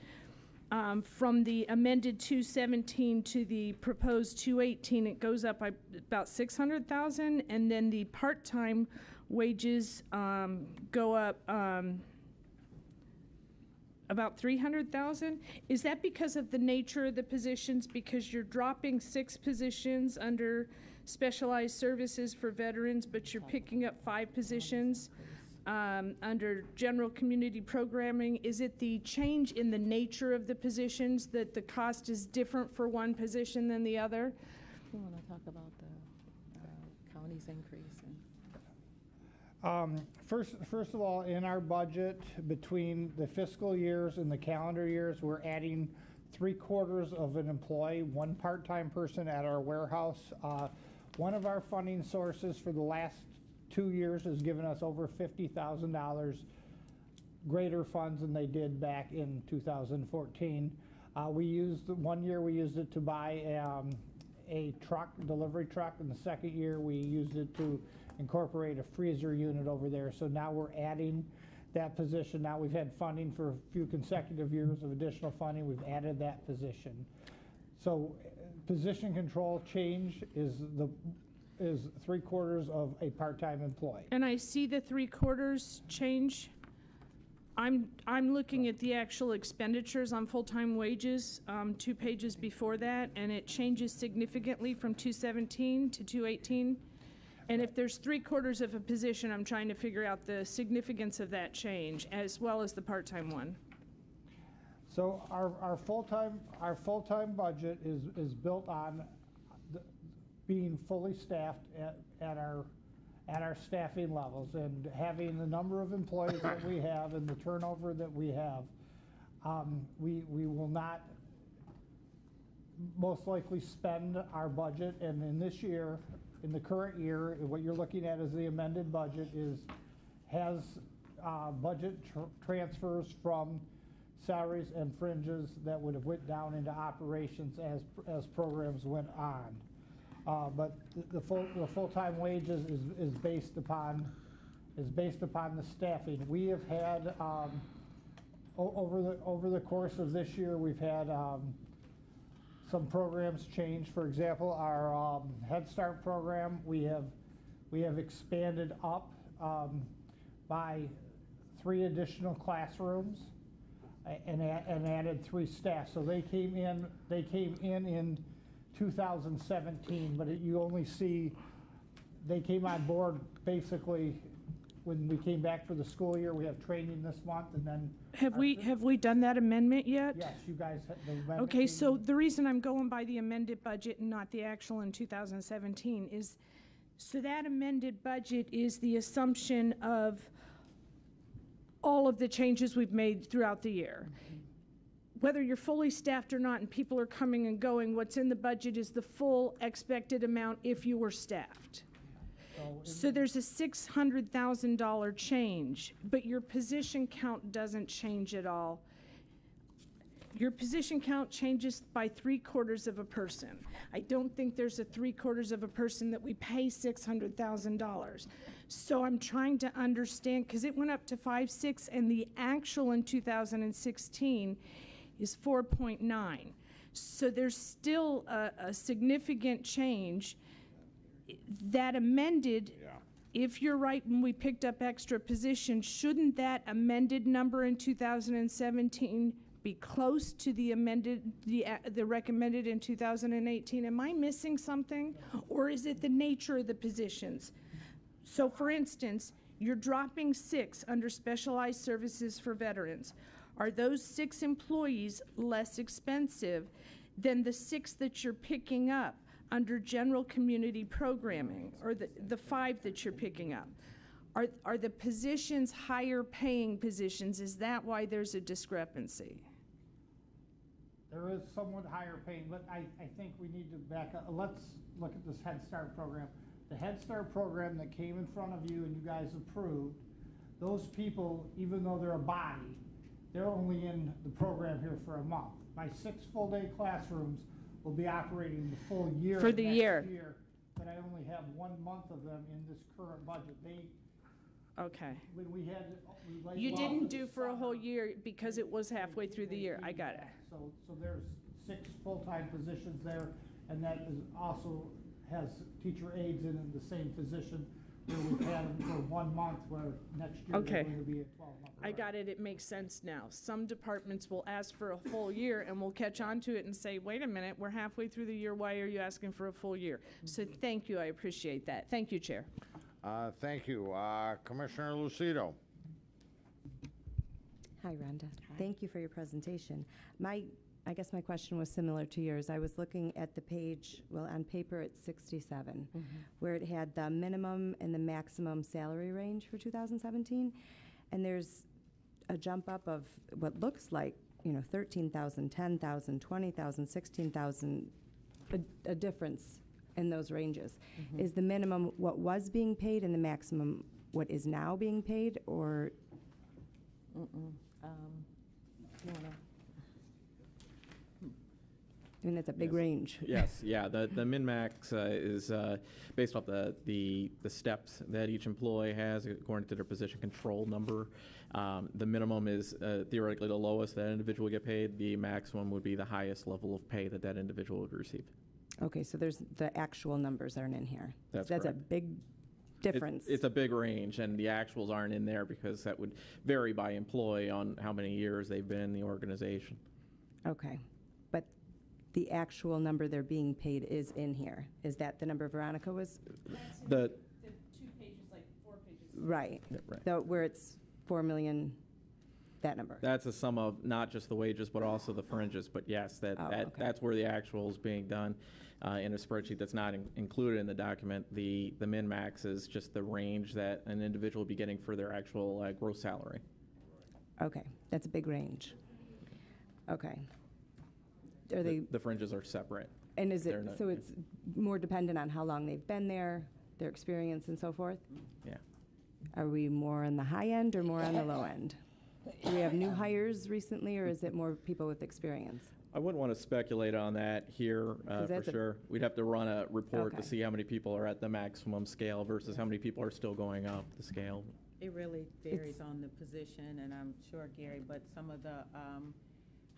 from the amended 217 to the proposed 218, it goes up by about 600,000, and then the part-time wages go up about 300,000. Is that because of the nature of the positions? Because you're dropping 6 positions under specialized services for veterans, but you're picking up 5 positions under general community programming? Is it the change in the nature of the positions that the cost is different for one position than the other? You want to talk about the county's increase? First of all, in our budget, between the fiscal years and the calendar years, we're adding 3/4 of an employee, 1 part-time person at our warehouse. One of our funding sources for the last 2 years has given us over $50,000 greater funds than they did back in 2014. We used, 1 year we used it to buy a truck, delivery truck, and the second year we used it to incorporate a freezer unit over there. So now we're adding that position. Now we've had funding for a few consecutive years of additional funding. We've added that position. So position control change is 3/4 of a part-time employee. And I see the 3/4 change. I'm looking at the actual expenditures on full-time wages, 2 pages before that, and it changes significantly from 217 to 218. And if there's 3/4 of a position, I'm trying to figure out the significance of that change, as well as the part-time one. So our full-time budget is built on being fully staffed at our staffing levels, and having the number of employees that we have and the turnover that we have. We will not most likely spend our budget, and in this year, in the current year, what you're looking at is the amended budget has budget transfers from salaries and fringes that would have went down into operations as programs went on. But the full-time wages is based upon the staffing. We have had over the course of this year, we've had some programs change. For example, our Head Start program, we have expanded up by 3 additional classrooms and added 3 staff. So they came in 2017, but you only see they came on board basically when we came back for the school year. We have training this month, and then have we done that amendment yet? Yes, you guys. The amendment okay, so the reason I'm going by the amended budget and not the actual in 2017 is, so that amended budget is the assumption of all of the changes we've made throughout the year. Whether you're fully staffed or not and people are coming and going, what's in the budget is the full expected amount if you were staffed. So there's a $600,000 change, but your position count doesn't change at all. Your position count changes by 3/4 of a person. I don't think there's a 3/4 of a person that we pay $600,000. So I'm trying to understand, because it went up to 5.6 and the actual in 2016 is 4.9. So there's still a significant change. That amended, if you're right, when we picked up extra positions, shouldn't that amended number in 2017 be close to the amended, the recommended in 2018? Am I missing something? Or is it the nature of the positions? So for instance, you're dropping 6 under specialized services for veterans. Are those 6 employees less expensive than the 6 that you're picking up under general community programming, or the 5 that you're picking up? Are the positions higher paying positions? Is that why there's a discrepancy? There is somewhat higher paying, but I think we need to back up. Let's look at this Head Start program. The Head Start program that came in front of you and you guys approved, those people, even though they're a body, they're only in the program here for a month. My 6 full-day classrooms will be operating the full year For the next year. but I only have 1 month of them in this current budget. Okay. When we had, You didn't do for a whole year because it was halfway through the year. I got it. So there's 6 full-time positions there, and that is also has teacher aides in the same position, where we've had them for 1 month, where next year Okay. they're going to be at 12 months. I got it. It makes sense now. Some departments will ask for a full year and we'll catch on to it and say, wait a minute, we're halfway through the year. Why are you asking for a full year? So thank you. I appreciate that. Thank you, Chair. Thank you. Commissioner Lucido. Hi, Rhonda. Thank you for your presentation. I guess my question was similar to yours. I was looking at the page, well, on paper it's 67, where it had the minimum and the maximum salary range for 2017. And there's a jump up of what looks like, 13,000, 10,000, 20,000, 16,000, a difference in those ranges. Is the minimum what was being paid and the maximum what is now being paid, or? I mean, that's a big range. Yes, yeah. The min-max is based off the steps that each employee has according to their position control number. The minimum is theoretically the lowest that individual would get paid. The maximum would be the highest level of pay that individual would receive. Okay, so the actual numbers aren't in here. That's a correct. big difference. It's a big range, and the actuals aren't in there because that would vary by employee on how many years they've been in the organization. Okay, but the actual number they're being paid is in here. Is that the number Veronica was? The 2 pages, like 4 pages. Right. Yeah, right. Where it's 4 million, that number. That's a sum of not just the wages, but also the fringes. But yes, Okay. that's where the actual is being done in a spreadsheet that's not included in the document. The min-max is just the range that an individual will be getting for their actual gross salary. Okay, that's a big range. Okay. Are they? The fringes are separate. And is They're it, not- so it's more dependent on how long they've been there, their experience and so forth? Yeah. Are we more on the high end or more on the low end? Do we have new hires recently, or is it more people with experience? I wouldn't want to speculate on that here for that's sure. We'd have to run a report Okay. to see how many people are at the maximum scale versus how many people are still going up the scale. It really varies on the position, and I'm sure, Gary, but some of the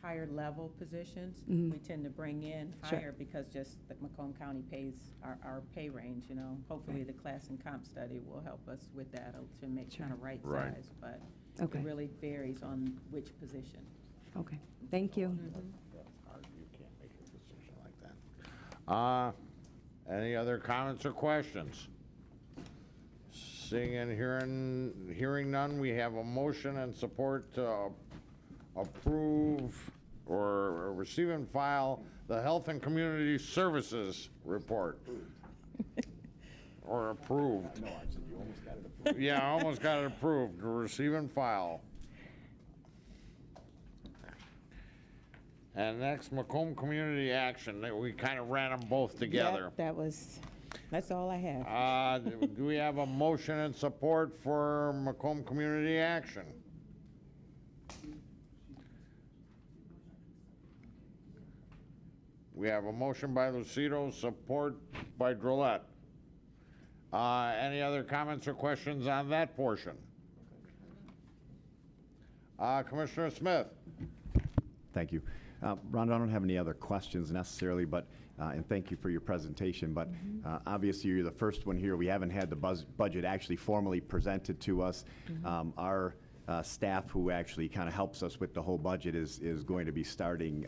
higher level positions, we tend to bring in Sure. higher because just the Macomb County pays our pay range, Hopefully the class and comp study will help us with that to make kind of right Right. size, but Okay. it really varies on which position. Okay, thank you. You can't make a decision like that. Any other comments or questions? Seeing and hearing none, we have a motion and support to approve or receive and file the Health and Community Services Report. Or approved. No, I said you almost got it approved. Yeah, I almost got it approved. Receive and file. And next, Macomb Community Action. We kind of ran them both together. Yep, that's all I have. Do we have a motion and support for Macomb Community Action? We have a motion by Lucido, support by Drollet. Any other comments or questions on that portion? Commissioner Smith. Thank you. Rhonda, I don't have any other questions necessarily, but, and thank you for your presentation, but obviously you're the first one here. We haven't had the budget actually formally presented to us. Our staff who actually kind of helps us with the whole budget is going to be starting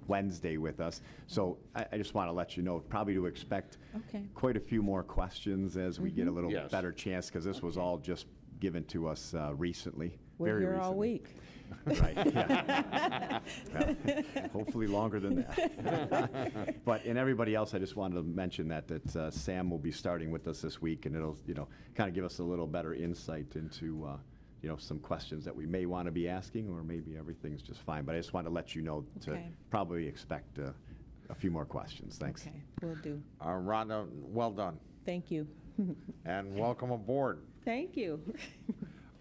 Wednesday with us. So I just want to let you know, probably to expect quite a few more questions as we get a little better chance, because this was all just given to us recently. We're here all week. Right, yeah. Well, hopefully longer than that. But, and everybody else, I just wanted to mention that Sam will be starting with us this week, and it'll, kind of give us a little better insight into, some questions that we may want to be asking, or maybe everything's just fine. But I just wanted to let you know to probably expect a few more questions. Thanks. Okay, will do. Rhonda, well done. Thank you. And welcome aboard. Thank you.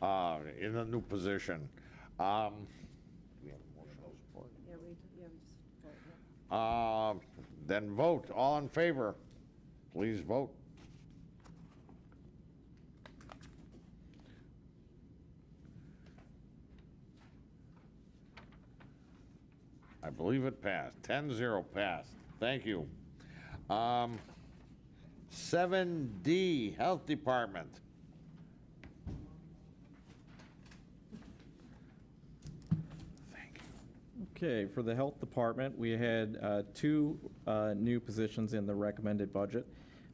In a new position. Then vote. All in favor, please vote. I believe it passed. 10-0 passed. Thank you. 7D, Health Department. Okay, for the Health Department, we had two new positions in the recommended budget.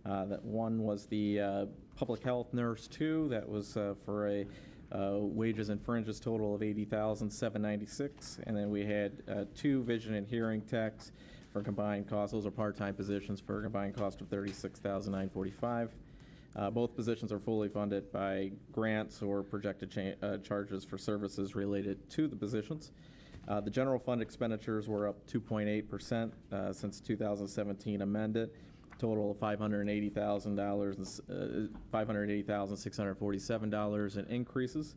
That one was the Public Health Nurse 2. That was for a wages and fringes total of $80,796. And then we had two Vision and Hearing Techs for combined costs. Those are part-time positions for a combined cost of $36,945. Both positions are fully funded by grants or projected charges for services related to the positions. The general fund expenditures were up 2.8% since 2017 amended, total of $580,647 in increases.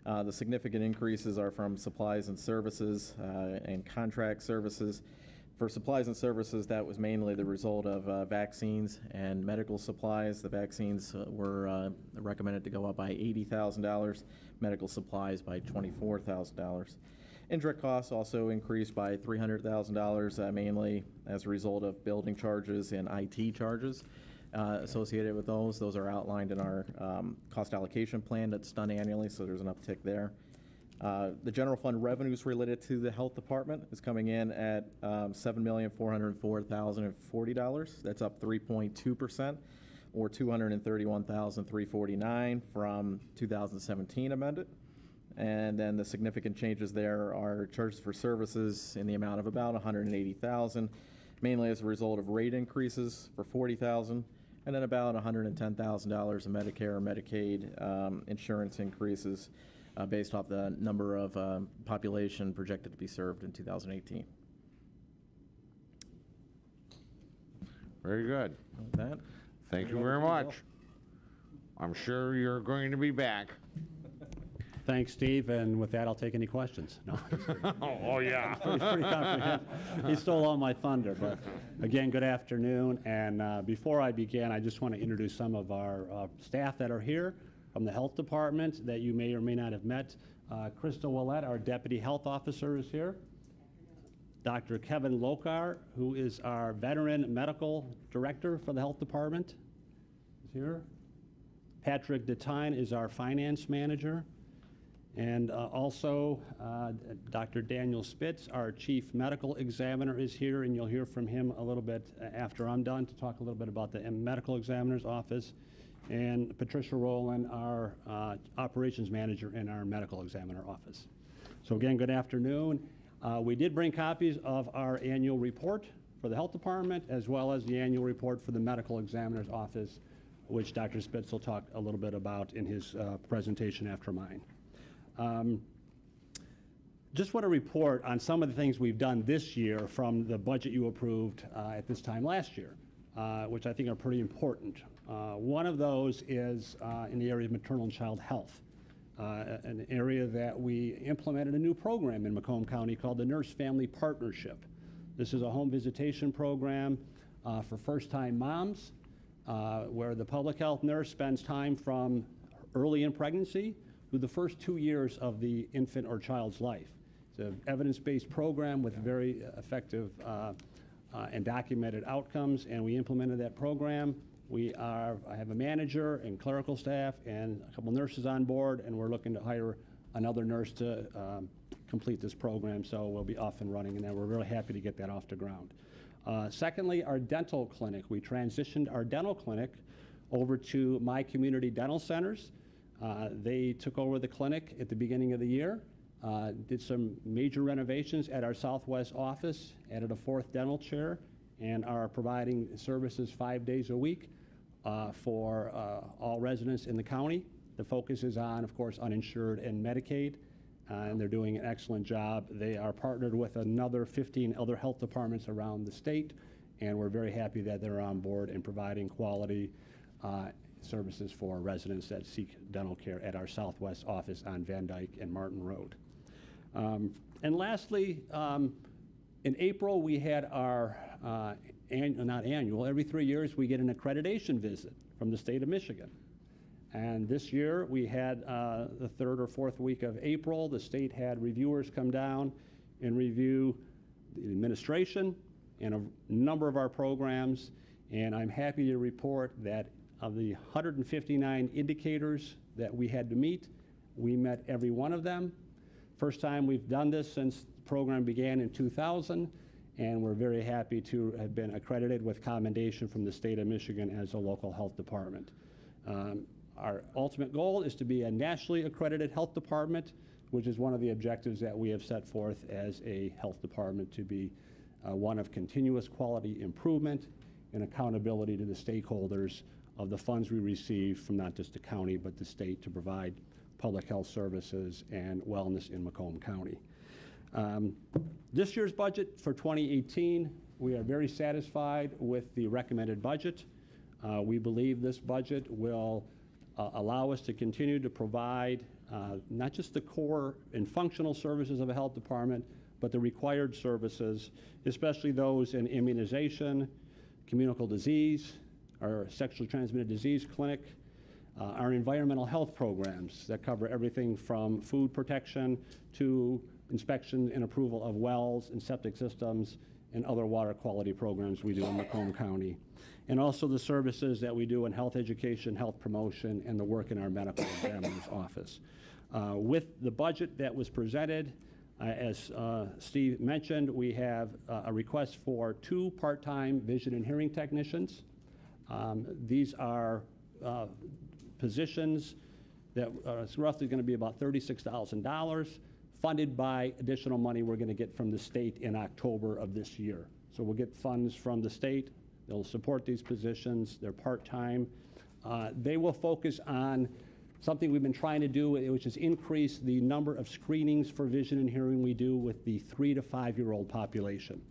The significant increases are from supplies and services and contract services. For supplies and services, that was mainly the result of vaccines and medical supplies. The vaccines were recommended to go up by $80,000, medical supplies by $24,000. Indirect costs also increased by $300,000, mainly as a result of building charges and IT charges associated with those. Those are outlined in our cost allocation plan that's done annually, so there's an uptick there. The general fund revenues related to the health department is coming in at $7,404,040. That's up 3.2%, or $231,349 from 2017 amended. And then the significant changes there are charges for services in the amount of about $180,000, mainly as a result of rate increases for $40,000, and then about $110,000 in Medicare and Medicaid insurance increases based off the number of population projected to be served in 2018. Very good. With that, thank you very much. I'm sure you're going to be back. Thanks, Steve, and with that, I'll take any questions. No. Oh, yeah. He's pretty comprehensive. He stole all my thunder, but again, good afternoon, and before I begin, I just want to introduce some of our staff that are here from the Health Department that you may or may not have met. Krista Willett, our Deputy Health Officer, is here. Dr. Kevin Lokar, who is our Veteran Medical Director for the Health Department, is here. Patrick DeTine is our Finance Manager. And also, Dr. Daniel Spitz, our Chief Medical Examiner, is here, and you'll hear from him a little bit after I'm done to talk a little bit about the Medical Examiner's Office. And Patricia Rowland, our Operations Manager in our Medical Examiner Office. So again, good afternoon. We did bring copies of our annual report for the Health Department, as well as the annual report for the Medical Examiner's Office, which Dr. Spitz will talk a little bit about in his presentation after mine. Just want to report on some of the things we've done this year from the budget you approved at this time last year, which I think are pretty important. One of those is in the area of maternal and child health, an area that we implemented a new program in Macomb County called the Nurse Family Partnership. This is a home visitation program for first-time moms, where the public health nurse spends time from early in pregnancy through the first 2 years of the infant or child's life. It's an evidence-based program with very effective and documented outcomes, and we implemented that program. I have a manager and clerical staff and a couple nurses on board, and we're looking to hire another nurse to complete this program, so we'll be off and running, and we're really happy to get that off the ground. Secondly, our dental clinic. We transitioned our dental clinic over to My Community Dental Centers. They took over the clinic at the beginning of the year, did some major renovations at our Southwest office, added a 4th dental chair, and are providing services 5 days a week for all residents in the county. The focus is on, of course, uninsured and Medicaid, and they're doing an excellent job. They are partnered with another 15 other health departments around the state, and we're very happy that they're on board and providing quality services for residents that seek dental care at our Southwest office on Van Dyke and Martin Road. And lastly, in April, we had our, not annual, every 3 years we get an accreditation visit from the state of Michigan. And this year, we had the 3rd or 4th week of April, the state had reviewers come down and review the administration and a number of our programs. And I'm happy to report that of the 159 indicators that we had to meet, we met every one of them. First time we've done this since the program began in 2000, and we're very happy to have been accredited with commendation from the state of Michigan as a local health department. Our ultimate goal is to be a nationally accredited health department, which is one of the objectives that we have set forth as a health department, to be one of continuous quality improvement and accountability to the stakeholders of the funds we receive from not just the county but the state to provide public health services and wellness in Macomb County. This year's budget for 2018, we are very satisfied with the recommended budget. We believe this budget will allow us to continue to provide not just the core and functional services of a health department, but the required services, especially those in immunization, communicable disease, our sexually transmitted disease clinic, our environmental health programs that cover everything from food protection to inspection and approval of wells and septic systems and other water quality programs we do in Macomb County. And also the services that we do in health education, health promotion, and the work in our medical examiner's office. With the budget that was presented, as Steve mentioned, we have a request for 2 part-time vision and hearing technicians. These are positions that it's roughly going to be about $36,000, funded by additional money we're going to get from the state in October of this year. So we'll get funds from the state. They'll support these positions. They're part-time. They will focus on something we've been trying to do, which is increase the number of screenings for vision and hearing we do with the 3 to 5-year-old population.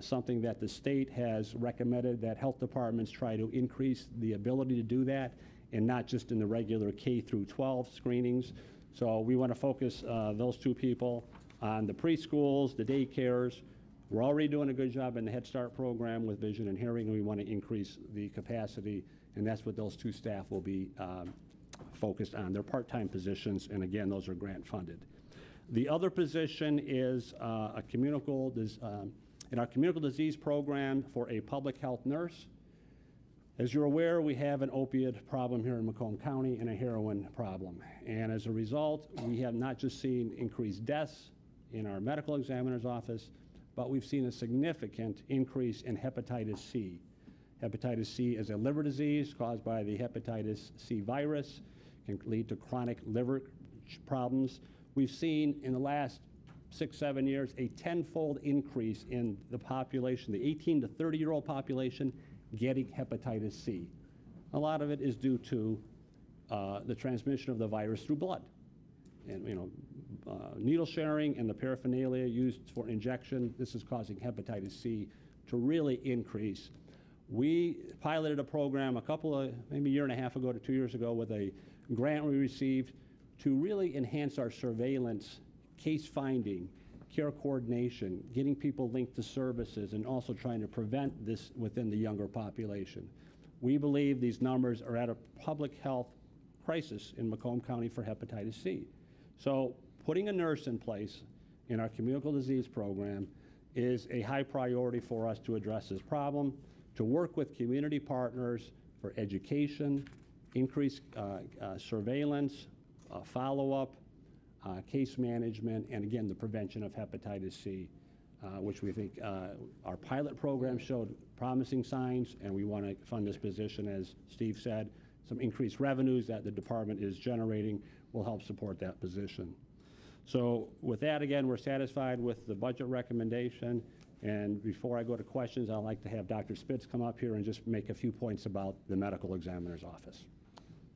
Something that the state has recommended that health departments try to increase the ability to do that, and not just in the regular K through 12 screenings. So we want to focus those 2 people on the preschools, the daycares. We're already doing a good job in the Head Start program with vision and hearing, and we want to increase the capacity, and that's what those 2 staff will be focused on. They're part-time positions, and again, those are grant funded. The other position is in our communicable disease program for a public health nurse. As you're aware, we have an opiate problem here in Macomb County and a heroin problem. And as a result, we have not just seen increased deaths in our medical examiner's office, but we've seen a significant increase in hepatitis C. Hepatitis C is a liver disease caused by the hepatitis C virus, can lead to chronic liver problems. We've seen in the last 6-7 years a 10-fold increase in the population, the 18 to 30-year-old population, getting hepatitis C. A lot of it is due to the transmission of the virus through blood. And needle sharing and the paraphernalia used for injection, this is causing hepatitis C to really increase. We piloted a program maybe a year and a half ago to 2 years ago with a grant we received to really enhance our surveillance, case finding, care coordination, getting people linked to services, and also trying to prevent this within the younger population. We believe these numbers are at a public health crisis in Macomb County for hepatitis C. So putting a nurse in place in our communicable disease program is a high priority for us to address this problem, to work with community partners for education, increased surveillance, follow-up, case management, and again, the prevention of hepatitis C, which we think our pilot program showed promising signs, and we want to fund this position, as Steve said. Some increased revenues that the department is generating will help support that position. So with that, again, we're satisfied with the budget recommendation. And before I go to questions, I'd like to have Dr. Spitz come up here and just make a few points about the medical examiner's office.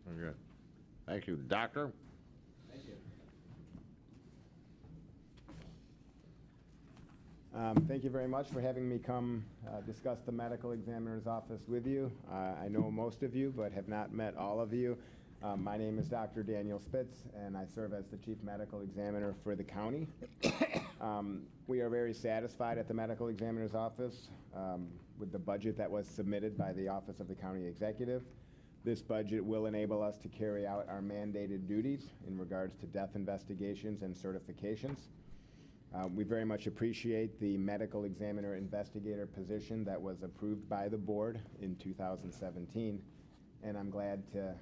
Very good. Thank you. Doctor? Thank you. Thank you very much for having me come discuss the medical examiner's office with you. I know most of you, but have not met all of you. My name is Dr. Daniel Spitz, and I serve as the Chief Medical Examiner for the county. We are very satisfied at the Medical Examiner's Office with the budget that was submitted by the Office of the County Executive. This budget will enable us to carry out our mandated duties in regards to death investigations and certifications. We very much appreciate the Medical Examiner Investigator position that was approved by the board in 2017. And I'm glad to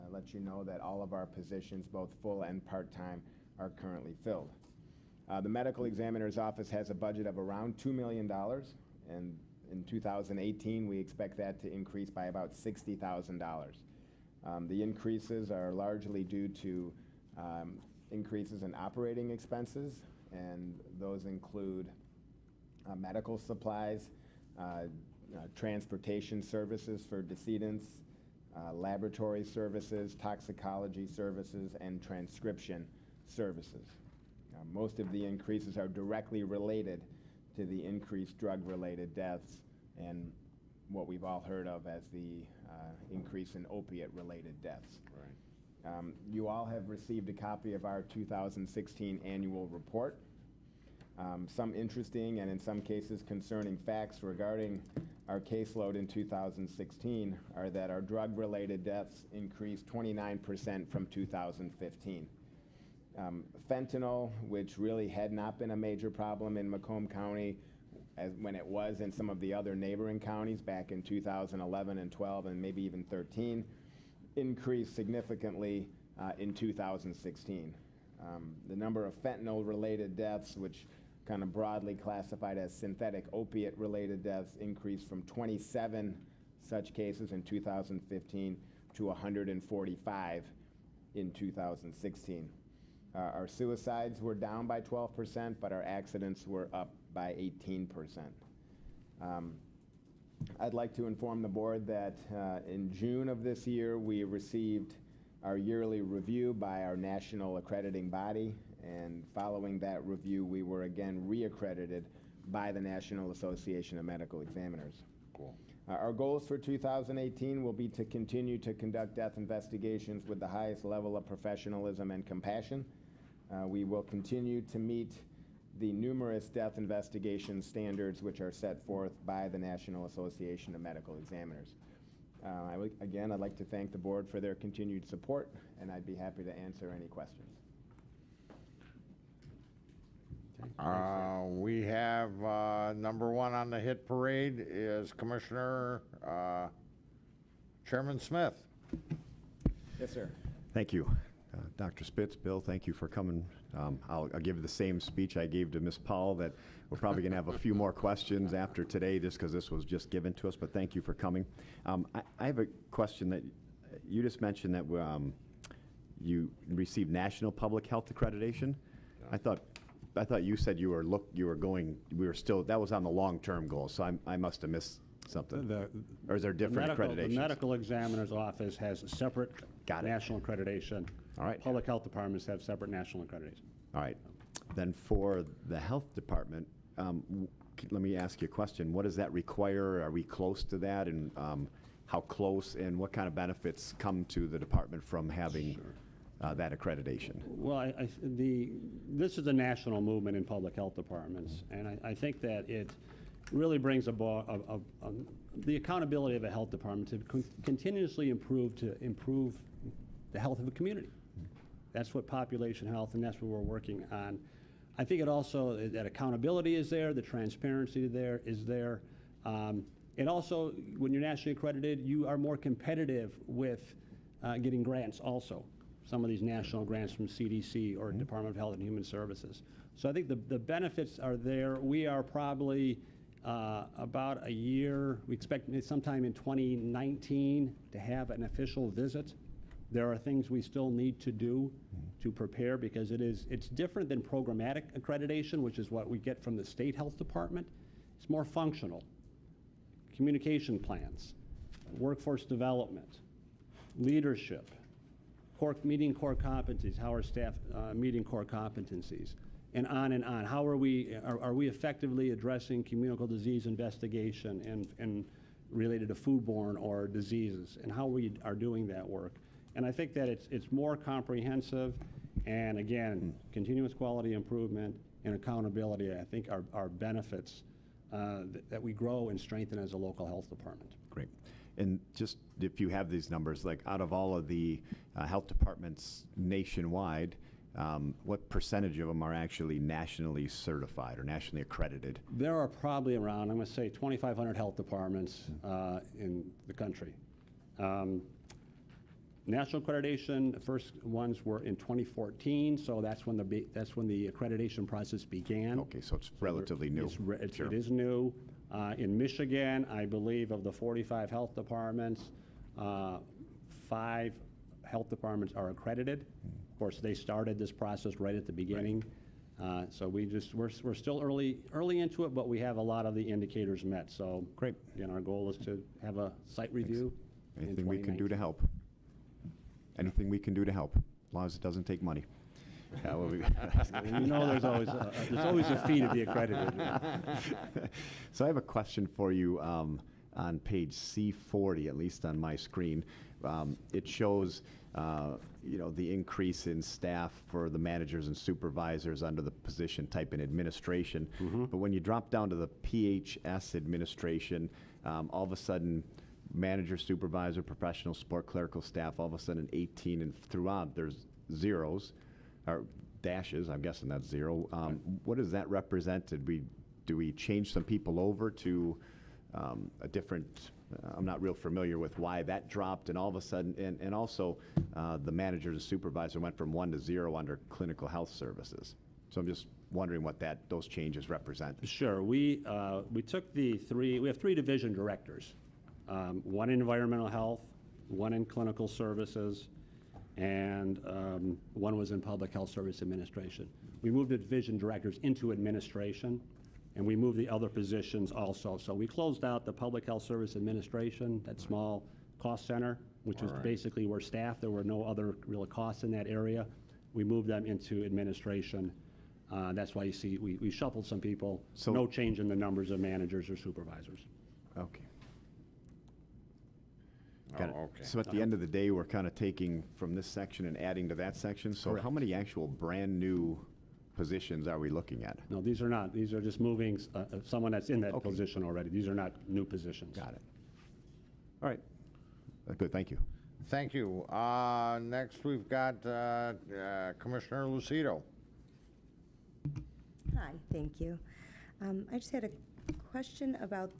let you know that all of our positions, both full and part-time, are currently filled. The Medical Examiner's Office has a budget of around $2 million, and in 2018, we expect that to increase by about $60,000. The increases are largely due to increases in operating expenses, and those include medical supplies, transportation services for decedents, laboratory services, toxicology services, and transcription services. Most of the increases are directly related to the increased drug-related deaths and what we've all heard of as the increase in opiate-related deaths. Right. You all have received a copy of our 2016 annual report. Some interesting and in some cases concerning facts regarding our caseload in 2016 are that our drug-related deaths increased 29% from 2015. Fentanyl, which really had not been a major problem in Macomb County when it was in some of the other neighboring counties back in 2011 and 12 and maybe even 13, increased significantly in 2016. The number of fentanyl-related deaths, which kind of broadly classified as synthetic opiate-related deaths, increased from 27 such cases in 2015 to 145 in 2016. Our suicides were down by 12%, but our accidents were up by 18%. I'd like to inform the board that in June of this year, we received our yearly review by our national accrediting body, and following that review, we were again reaccredited by the National Association of Medical Examiners. Cool. Our goals for 2018 will be to continue to conduct death investigations with the highest level of professionalism and compassion. We will continue to meet the numerous death investigation standards which are set forth by the National Association of Medical Examiners. Again, I'd like to thank the board for their continued support, and I'd be happy to answer any questions. We have number one on the hit parade is Commissioner Chairman Smith. Yes, sir. Thank you. Dr. Spitz, Bill, thank you for coming. I'll give the same speech I gave to Ms. Powell, that we're probably going to have a few more questions after today just because this was just given to us, but thank you for coming. I have a question that you just mentioned that you received National Public Health Accreditation. I thought you said that was on the long-term goal, so I must have missed something. Or is there different accreditations? The medical examiner's office has a separate national accreditation. All right. Public health departments have separate national accreditation. All right. Then for the health department, let me ask you a question. What does that require? Are we close to that? And how close and what kind of benefits come to the department from having that accreditation? Well, this is a national movement in public health departments, and I think that it really brings about the accountability of a health department to continuously improve the health of a community. That's what population health, and that's what we're working on. I think it also, that accountability is there, the transparency there is there. And also, when you're nationally accredited, you are more competitive with getting grants also. Some of these national grants from CDC or Department of Health and Human Services. So I think the benefits are there. We are probably about a year, we expect sometime in 2019 to have an official visit. There are things we still need to do to prepare because it's different than programmatic accreditation, which is what we get from the state health department. It's more functional. Communication plans, workforce development, leadership, meeting core competencies, how are staff meeting core competencies, and on and on. How are we effectively addressing communicable disease investigation and related to foodborne or diseases, and how we are doing that work. And I think that it's more comprehensive, and again, continuous quality improvement and accountability, I think are benefits that we grow and strengthen as a local health department. Great. And just if you have these numbers, like out of all of the health departments nationwide, what percentage of them are actually nationally certified or nationally accredited? There are probably around, I'm going to say, 2,500 health departments in the country. National accreditation, the first ones were in 2014, so that's when the accreditation process began. Okay, so it's relatively new. It is new. In Michigan, I believe of the 45 health departments, 5 health departments are accredited. Of course, they started this process right at the beginning. Right. So we're still early into it, but we have a lot of the indicators met. So great. Again, our goal is to have a site review. Anything we can do to help? Anything we can do to help, as long as it doesn't take money. You know, there's always a fee to be accredited. So I have a question for you on page C40, at least on my screen. It shows the increase in staff for the managers and supervisors under the position type in administration. But when you drop down to the PHS administration, all of a sudden, manager, supervisor, professional support, clerical staff, all of a sudden 18 and throughout there's zeros or dashes. I'm guessing that's zero. What does that represent? Do we change some people over to a different? I'm not real familiar with why that dropped, and all of a sudden, and also the manager and supervisor went from 1 to 0 under clinical health services. So I'm just wondering what those changes represent. Sure. We took we have 3 division directors. 1 in environmental health, 1 in clinical services, and 1 was in public health service administration. We moved the division directors into administration, and we moved the other positions also. So we closed out the public health service administration, that small cost center, which was basically where staff, there were no other real costs in that area. We moved them into administration. That's why you see we shuffled some people. So no change in the numbers of managers or supervisors. Okay. Got it. Okay. So at the end of the day, we're kind of taking from this section and adding to that section. So Correct. How many actual brand new positions are we looking at? No, these are not. These are just moving someone that's in that position already. These are not new positions. Got it. All right. Good. Thank you. Thank you. Next, we've got Commissioner Lucido. Hi, thank you. I just had a question about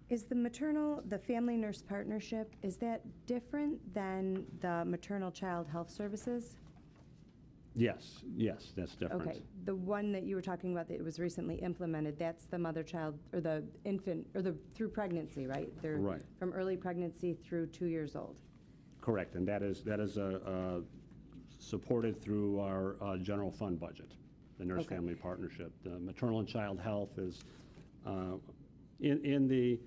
is the family nurse partnership, is that different than the maternal child health services? Yes, that's different. Okay, the one that you were talking about that was recently implemented, that's the mother-child, or the infant, or through pregnancy, right? They're Right. From early pregnancy through 2 years old. Correct, and that is supported through our general fund budget, the nurse family partnership. The maternal and child health is in the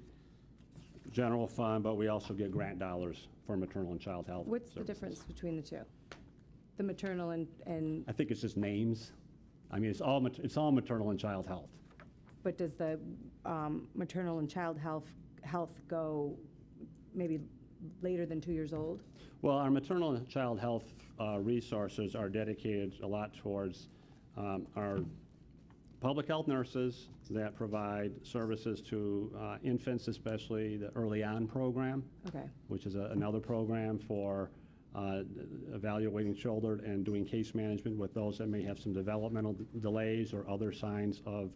general fund, but we also get grant dollars for maternal and child health What's services. the difference between the two? The maternal and I think it's just names. I mean, it's all maternal and child health. but does the maternal and child health go maybe later than 2 years old? Well, our maternal and child health resources are dedicated a lot towards our public health nurses that provide services to infants, especially the Early On program, Okay. which is another program for evaluating children and doing case management with those that may have some developmental delays or other signs of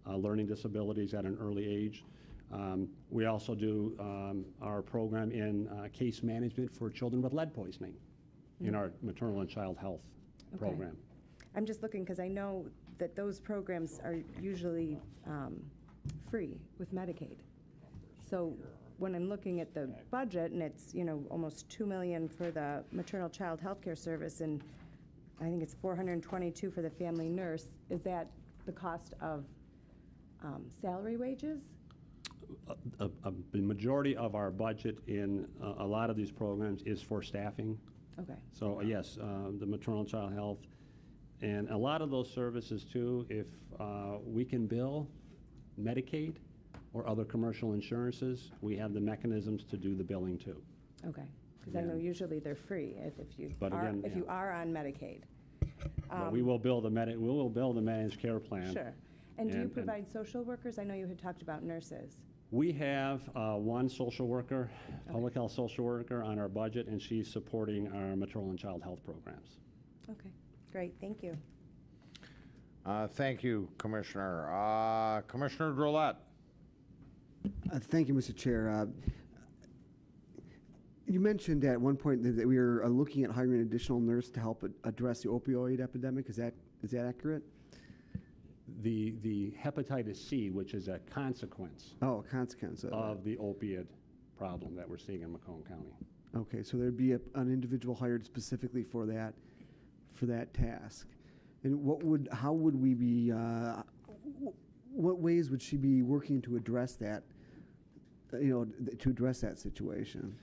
learning disabilities at an early age. We also do our program in case management for children with lead poisoning in our maternal and child health program. I'm just looking because I know that those programs are usually free with Medicaid. So when I'm looking at the budget and it's, you know, almost $2 million for the maternal child health care service and I think it's $422 for the family nurse, is that the cost of salary wages? The majority of our budget in a lot of these programs is for staffing. Okay. So yes, the maternal and child health, and a lot of those services too, if we can bill Medicaid or other commercial insurances, we have the mechanisms to do the billing too. Okay, because I know usually they're free if you But are, again, if you are on Medicaid. But we will bill the we will bill the managed care plan. Sure. And do you provide social workers? I know you had talked about nurses. We have one social worker, public health social worker on our budget, and she's supporting our maternal and child health programs. Okay, great, thank you. Thank you, Commissioner. Commissioner Drollet. Thank you, Mr. Chair. You mentioned at one point that we are looking at hiring an additional nurse to help address the opioid epidemic. Is that accurate? The hepatitis C, which is a consequence. Oh, a consequence of the opiate problem that we're seeing in Macomb County. Okay, so there'd be an individual hired specifically for that task. And how would we be? What ways would she be working to address that? To address that situation.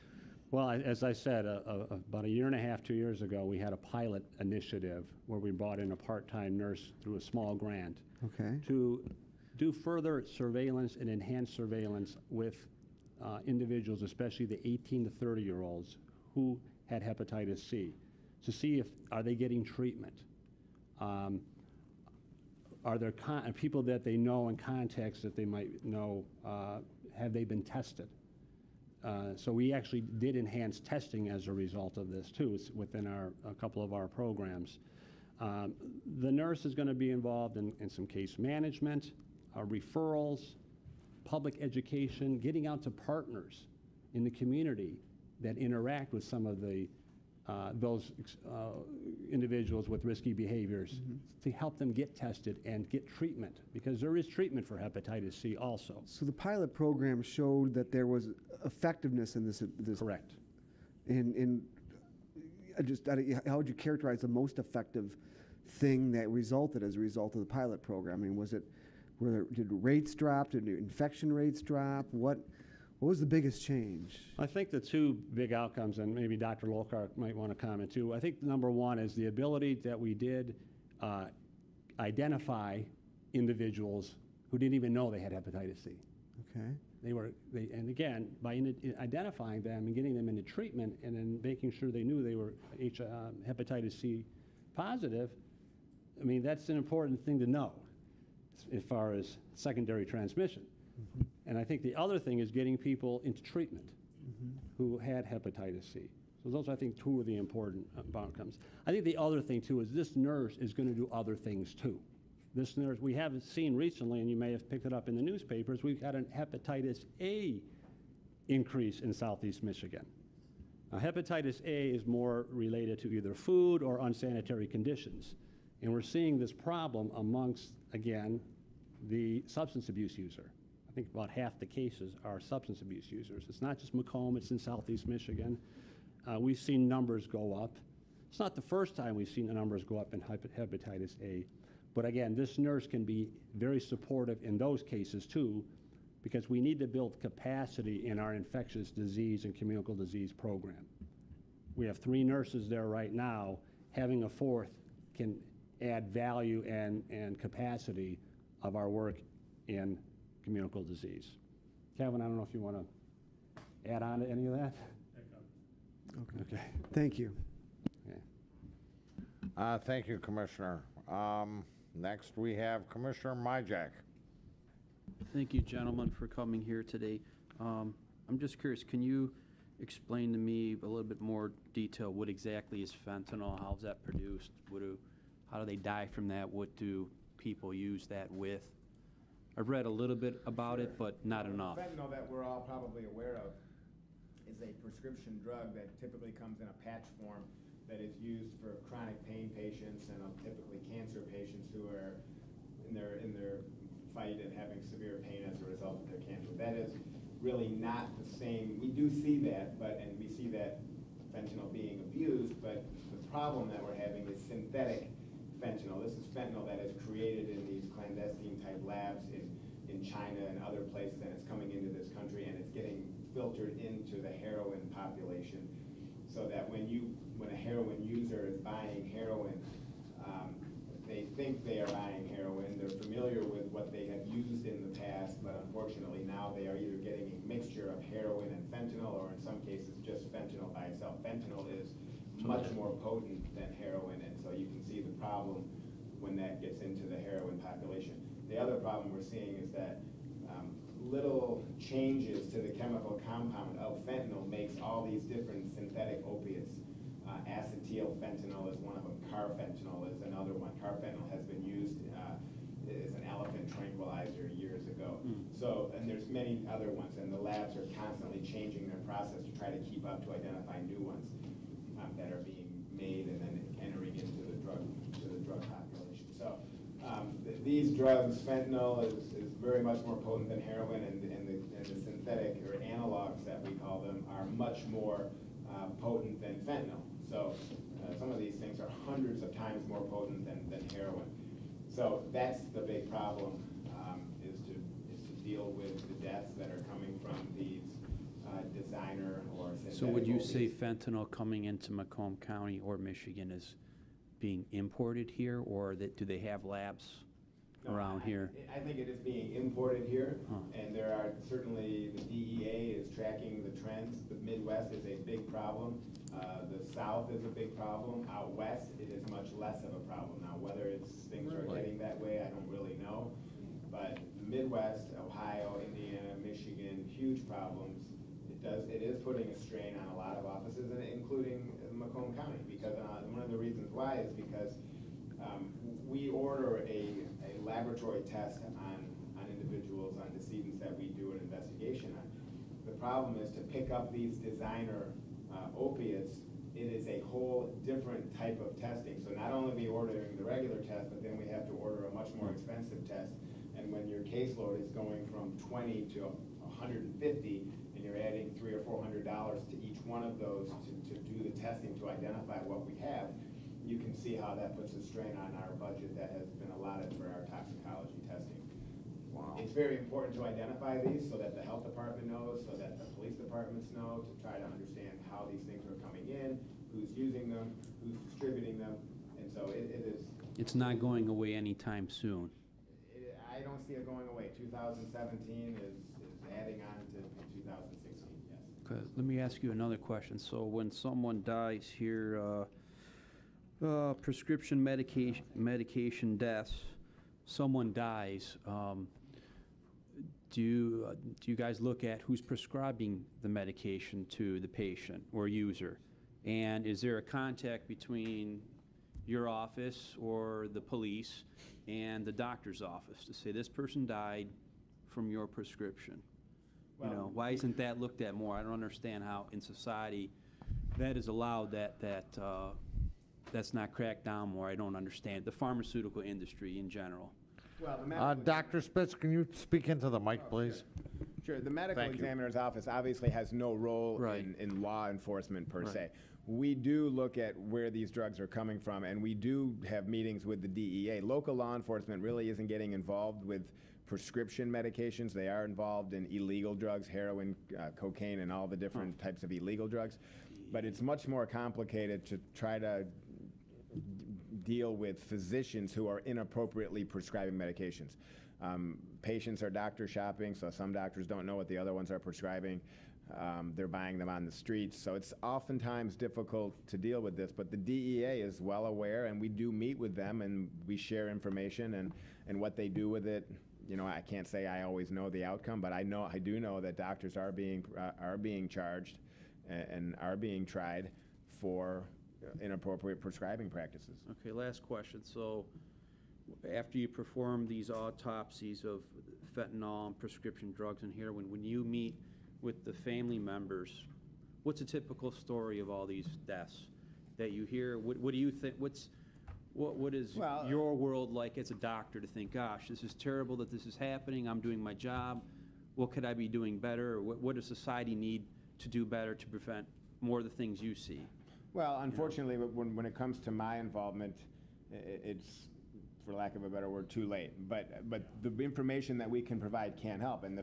Well, as I said, about a year and a half, 2 years ago, we had a pilot initiative where we brought in a part-time nurse through a small grant to do further surveillance and enhanced surveillance with individuals, especially the 18 to 30-year-olds who had hepatitis C, to see are they getting treatment. Are there people that they know and contacts that they might know, have they been tested? So we actually did enhance testing as a result of this too. It's within a couple of our programs. The nurse is going to be involved in some case management, referrals, public education, getting out to partners in the community that interact with some of those individuals with risky behaviors to help them get tested and get treatment, because there is treatment for hepatitis C also. So the pilot program showed that there was effectiveness in this. Correct. And how would you characterize the most effective thing that resulted as a result of the pilot program? I mean, did rates drop? Did infection rates drop? What was the biggest change? I think the two big outcomes, and maybe Dr. Lockhart might want to comment too. I think number one is the ability that we did identify individuals who didn't even know they had hepatitis C. Okay. And again, by identifying them and getting them into treatment and then making sure they knew they were hepatitis C positive, I mean, that's an important thing to know as far as secondary transmission. And I think the other thing is getting people into treatment who had hepatitis C. So those are, I think, two of the important outcomes. I think the other thing, too, is this nurse is going to do other things, too. This nurse, we haven't seen recently, and you may have picked it up in the newspapers, we've got an hepatitis A increase in Southeast Michigan. Now, hepatitis A is more related to either food or unsanitary conditions. And we're seeing this problem amongst, again, the substance abuse user. I think about half the cases are substance abuse users. It's not just Macomb, it's in Southeast Michigan. We've seen numbers go up. It's not the first time we've seen the numbers go up in hepatitis A. But again, this nurse can be very supportive in those cases too, because we need to build capacity in our infectious disease and communicable disease program. We have 3 nurses there right now. Having a 4th can add value and capacity of our work in communicable disease. Kevin, I don't know if you want to add on to any of that? Okay. Thank you. Thank you, Commissioner. Next, we have Commissioner Myjack. Thank you, gentlemen, for coming here today. I'm just curious, can you explain to me a little bit more detail what exactly is fentanyl? How's that produced? How do they die from that? What do people use that with? I've read a little bit about it, but not enough. Fentanyl that we're all probably aware of is a prescription drug that typically comes in a patch form that is used for chronic pain patients and typically cancer patients who are in their fight and having severe pain as a result of their cancer. That is really not the same. We do see that, and we see that fentanyl being abused, but the problem that we're having is synthetic fentanyl. This is fentanyl that is created in these clandestine type labs in China and other places, and it's coming into this country and it's getting filtered into the heroin population, so that when a heroin user is buying heroin, they think they are buying heroin. They're familiar with what they have used in the past, but unfortunately now they are either getting a mixture of heroin and fentanyl, or in some cases just fentanyl by itself. Fentanyl is much more potent than heroin, and so you can see the problem when that gets into the heroin population. The other problem we're seeing is that little changes to the chemical compound of fentanyl makes all these different synthetic opiates. Acetylfentanyl is one of them. Carfentanyl is another one. Carfentanyl has been used as an elephant tranquilizer years ago. So, and there's many other ones, and the labs are constantly changing their process to try to keep up to identify new ones that are being made and then entering into the drug population. So these drugs, fentanyl is very much more potent than heroin, and the synthetic or analogs that we call them are much more potent than fentanyl. So some of these things are hundreds of times more potent than heroin. So that's the big problem, is to deal with the deaths that are coming from these designer or synthetic. So would you say opiates. fentanyl coming into Macomb County or Michigan is being imported here, or do they have labs around here? I think it is being imported here, and there are certainly, the DEA is tracking the trends. The Midwest is a big problem. The South is a big problem. Out West, it is much less of a problem. Now, whether things are getting that way, I don't really know. But the Midwest, Ohio, Indiana, Michigan, huge problems. It is putting a strain on a lot of offices, and including Macomb County, because one of the reasons why is because we order a laboratory test on individuals, on decedents that we do an investigation on. The problem is to pick up these designer opiates, it is a whole different type of testing. So not only are we ordering the regular test, but then we have to order a much more expensive test. And when your caseload is going from 20 to 150, and you're adding $300 or $400 to each one of those to do the testing to identify what we have, you can see how that puts a strain on our budget that has been allotted for our toxicology testing. Wow. It's very important to identify these so that the health department knows, so that the police departments know, to try to understand how these things are coming in, who's using them, who's distributing them, and so it is. It's not going away anytime soon. I don't see it going away. 2017 is adding on to 2016, yes. Okay, let me ask you another question. So when someone dies here, prescription medication deaths, someone dies, do you guys look at who's prescribing the medication to the patient or user? And is there a contact between your office or the police and the doctor's office to say this person died from your prescription? Well, you know, why isn't that looked at more? I don't understand how in society that is allowed, that's not cracked down more. I don't understand the pharmaceutical industry in general. Well, Dr. Spitz, can you speak into the mic, please? Sure. The medical examiner's office obviously has no role in law enforcement per se. We do look at where these drugs are coming from, and we do have meetings with the DEA. Local law enforcement really isn't getting involved with prescription medications. They are involved in illegal drugs, heroin, cocaine, and all the different types of illegal drugs. But it's much more complicated to try to deal with physicians who are inappropriately prescribing medications. Patients are doctor shopping, so some doctors don't know what the other ones are prescribing. They're buying them on the streets, so it's oftentimes difficult to deal with this, but the DEA is well aware, and we do meet with them, and we share information, and what they do with it. You know, I can't say I always know the outcome, but I do know that doctors are being charged and are being tried for inappropriate prescribing practices. Okay, last question. So after you perform these autopsies of fentanyl and prescription drugs and heroin, when you meet with the family members, what's a typical story of all these deaths that you hear? What do you think? What is your world like as a doctor to think, gosh, this is terrible that this is happening. I'm doing my job. What could I be doing better? Or what does society need to do better to prevent more of the things you see? Well, unfortunately, when it comes to my involvement, it's, for lack of a better word, too late. But the information that we can provide can help. And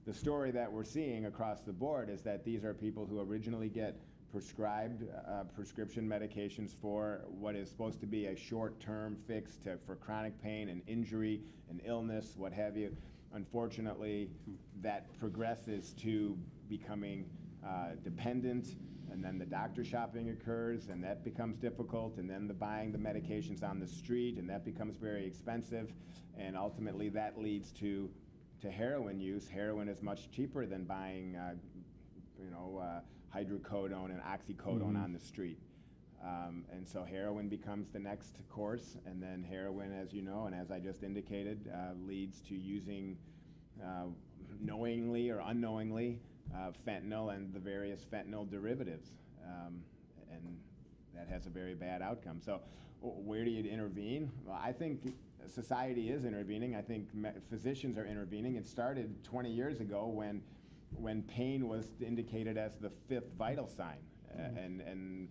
the story that we're seeing across the board is that these are people who originally get prescribed prescription medications for what is supposed to be a short-term fix for chronic pain and injury and illness, what have you. Unfortunately, that progresses to becoming dependent, and then the doctor shopping occurs, and that becomes difficult, and then the buying the medications on the street, and that becomes very expensive, and ultimately that leads to heroin use. Heroin is much cheaper than buying hydrocodone and oxycodone on the street. And so heroin becomes the next course, and then heroin, as you know, and as I just indicated, leads to using knowingly or unknowingly fentanyl and the various fentanyl derivatives, and that has a very bad outcome. So where do you intervene? Well, I think society is intervening. I think physicians are intervening. It started 20 years ago when pain was indicated as the 5th vital sign. And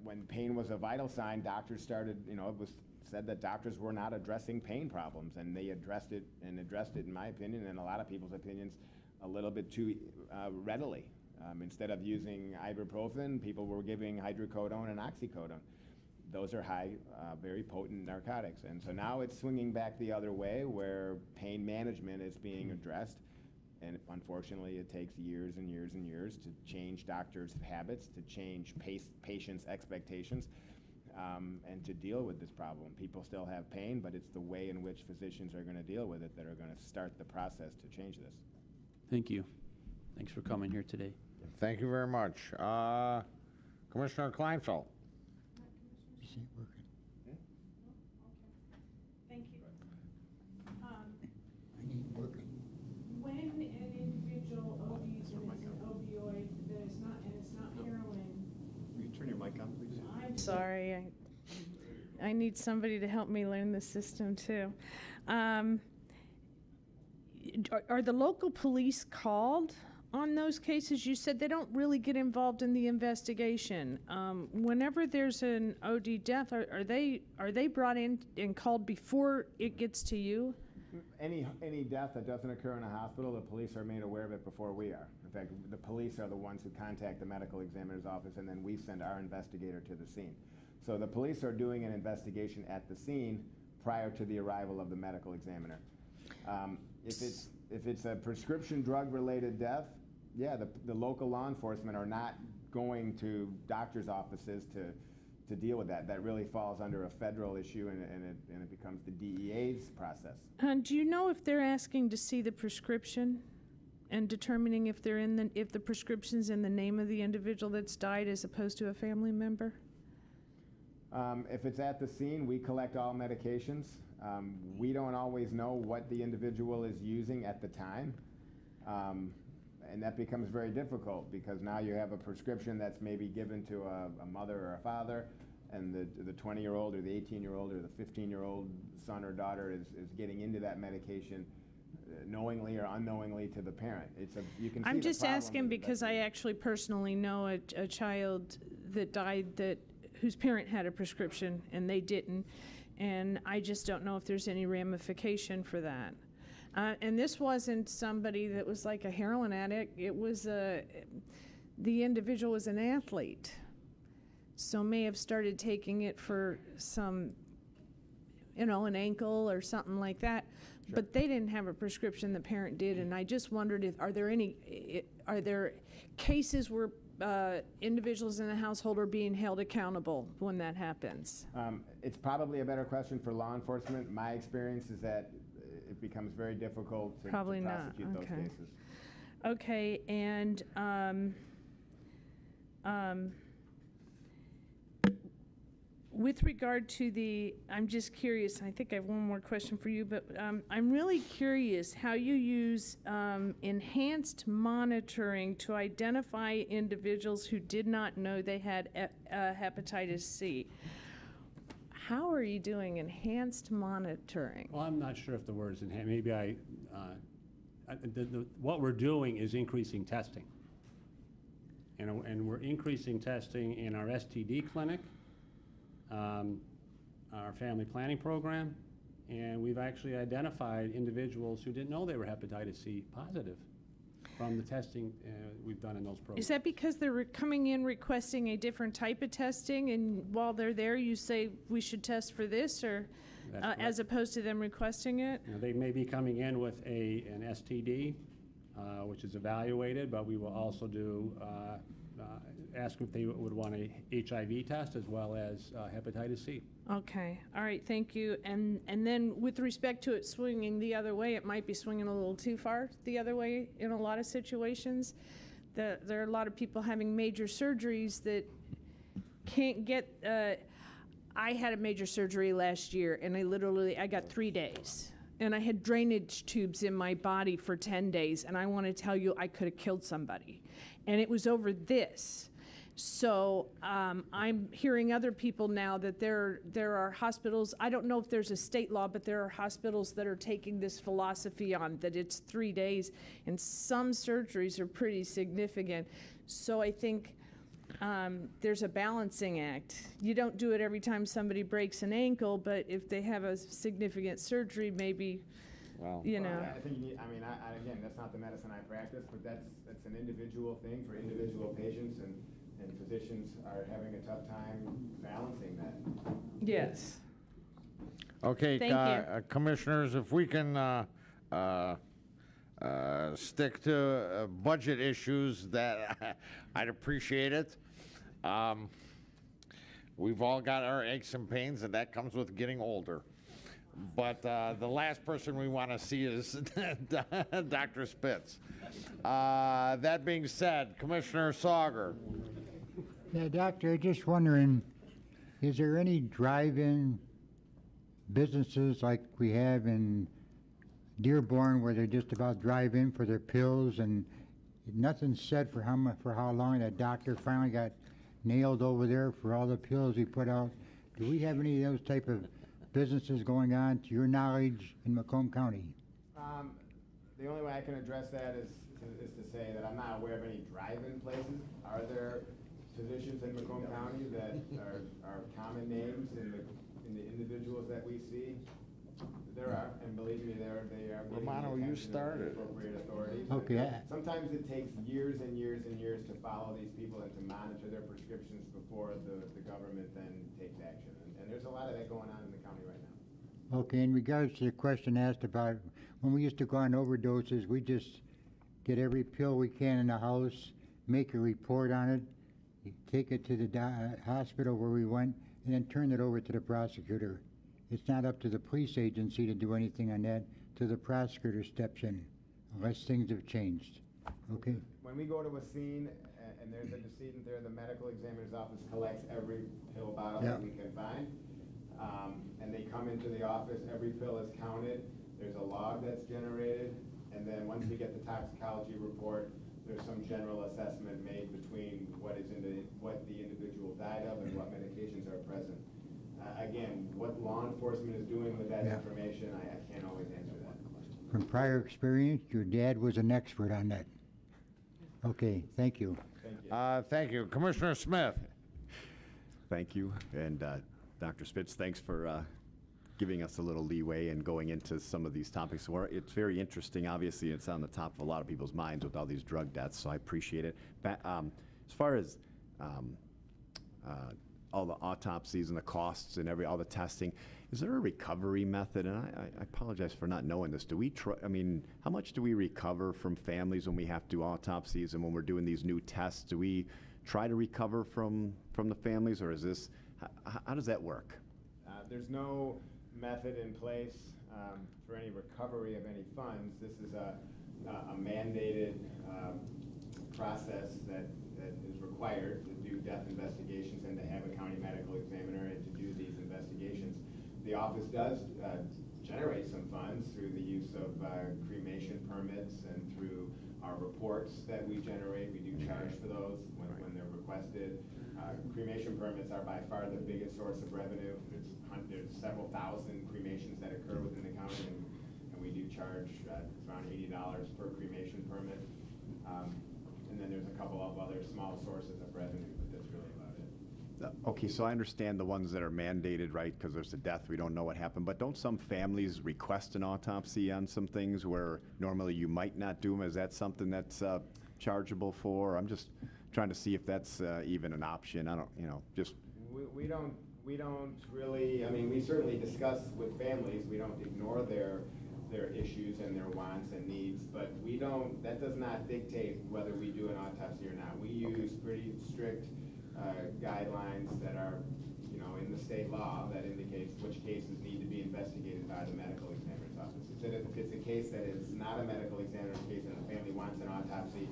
when pain was a vital sign, doctors started, it was said that doctors were not addressing pain problems, and they addressed it, in my opinion, and a lot of people's opinions, a little bit too readily. Instead of using ibuprofen, people were giving hydrocodone and oxycodone. Those are very potent narcotics. And so now it's swinging back the other way, where pain management is being addressed. And unfortunately, it takes years and years and years to change doctors' habits, to change patients' expectations, and to deal with this problem. People still have pain, but it's the way in which physicians are going to deal with it that are going to start the process to change this. Thank you. Thanks for coming here today. Thank you very much. Commissioner Kleinfeld. This ain't working. Thank you. I need working. When an individual ODs and it's an opioid that is not, and it's not heroin. Will you turn your mic on, please? I'm sorry. I need somebody to help me learn the system too. Are the local police called on those cases? You said they don't really get involved in the investigation. Whenever there's an OD death, are they brought in and called before it gets to you? Any death that doesn't occur in a hospital, the police are made aware of it before we are. In fact, the police are the ones who contact the medical examiner's office, and then we send our investigator to the scene. So the police are doing an investigation at the scene prior to the arrival of the medical examiner. If it's a prescription drug-related death, yeah, the local law enforcement are not going to doctors' offices to deal with that. That really falls under a federal issue, and it becomes the DEA's process. Do you know if they're asking to see the prescription and determining if if the prescription's in the name of the individual that's died as opposed to a family member? If it's at the scene, we collect all medications. We don't always know what the individual is using at the time. And that becomes very difficult, because now you have a prescription that's maybe given to a mother or a father, and the 20-year-old or the 18-year-old or the 15-year-old son or daughter is getting into that medication knowingly or unknowingly to the parent. You can see I'm the just problem asking with because I actually personally know a child that died whose parent had a prescription and they didn't, and I just don't know if there's any ramification for that. And this wasn't somebody that was like a heroin addict. It was the individual was an athlete, so may have started taking it for some, an ankle or something like that. But they didn't have a prescription, the parent did, and I just wondered if, are there cases where individuals in the household are being held accountable when that happens? It's probably a better question for law enforcement. My experience is that it becomes very difficult to Probably prosecute not. those Okay. cases. Okay, and with regard to I'm just curious, I think I have one more question for you, but I'm really curious how you use enhanced monitoring to identify individuals who did not know they had hepatitis C. How are you doing enhanced monitoring? Well, I'm not sure if the word is enhanced. Maybe what we're doing is increasing testing. And we're increasing testing in our STD clinic, our family planning program, and we've actually identified individuals who didn't know they were hepatitis C positive from the testing we've done in those programs. Is that because they're coming in requesting a different type of testing, and while they're there you say we should test for this, or as opposed to them requesting it? You know, they may be coming in with an STD, which is evaluated, but we will also do ask if they would want a HIV test as well as hepatitis C. Okay, all right, thank you. And then with respect to it swinging the other way, it might be swinging a little too far the other way in a lot of situations. There are a lot of people having major surgeries that can't get, I had a major surgery last year, and I got 3 days. And I had drainage tubes in my body for 10 days, and I want to tell you, I could have killed somebody. And it was over this. So I'm hearing other people now that there are hospitals, I don't know if there's a state law, but there are hospitals that are taking this philosophy on, that it's 3 days, and some surgeries are pretty significant. So I think there's a balancing act. You don't do it every time somebody breaks an ankle, but if they have a significant surgery, maybe, you know. I think you need, again, that's not the medicine I practice, but that's an individual thing for individual patients, and physicians are having a tough time balancing that. Yes. Okay, Thank you. Commissioners, if we can stick to budget issues, that I'd appreciate it. We've all got our aches and pains, and that comes with getting older. But the last person we want to see is Dr. Spitz. That being said, Commissioner Sauger. Yeah, Doctor, just wondering, is there any drive-in businesses like we have in Dearborn where they just about drive in for their pills, and nothing's said for how long that doctor finally got nailed over there for all the pills he put out? Do we have any of those type of businesses going on, to your knowledge, in Macomb County? The only way I can address that is to say that I'm not aware of any drive-in places. Are there physicians in Macomb County that are common names in the individuals that we see? There are, and believe me, they are getting Romano, you started. Appropriate authorities. Okay. Sometimes it takes years and years and years to follow these people and to monitor their prescriptions before the government then takes action. And there's a lot of that going on in the county right now. Okay, in regards to the question asked about when we used to go on overdoses, we just get every pill we can in the house, make a report on it, take it to the hospital where we went, and then turn it over to the prosecutor. It's not up to the police agency to do anything on that, till the prosecutor steps in, unless things have changed. Okay? When we go to a scene and there's a decedent there, the medical examiner's office collects every pill bottle that we can find. And they come into the office, every pill is counted, there's a log that's generated, and then once we get the toxicology report, there's some general assessment made between what the individual died of and what medications are present. Again, what law enforcement is doing with that information, I can't always answer that. From prior experience, your dad was an expert on that. Okay, thank you. Thank you. Thank you. Commissioner Smith. Thank you. And Dr. Spitz, thanks for giving us a little leeway and going into some of these topics. It's very interesting. Obviously, it's on the top of a lot of people's minds with all these drug deaths, so I appreciate it. As far as all the autopsies and the costs and all the testing. Is there a recovery method? And I apologize for not knowing this. Do we I mean, how much do we recover from families when we have to do autopsies and when we're doing these new tests? Do we try to recover from the families, or is this, how does that work? There's no method in place for any recovery of any funds. This is a mandated process that is required to do death investigations and to have a county medical examiner and to do these investigations. The office does generate some funds through the use of cremation permits and through our reports that we generate. We do charge for those when they're requested. Cremation permits are by far the biggest source of revenue. There's several thousand cremations that occur within the county, and we do charge around $80 per cremation permit. And then there's a couple of other small sources of revenue, but that's really about it. Okay, so I understand the ones that are mandated, right, because there's a death, we don't know what happened, but don't some families request an autopsy on some things where normally you might not do them? Is that something that's chargeable for? I'm just trying to see if that's even an option. I don't, just... We don't really, I mean, we certainly discuss with families. We don't ignore their issues and their wants and needs, but that does not dictate whether we do an autopsy or not. We use pretty strict guidelines that are, in the state law that indicates which cases need to be investigated by the medical examiner's office. If it's a case that is not a medical examiner's case and the family wants an autopsy,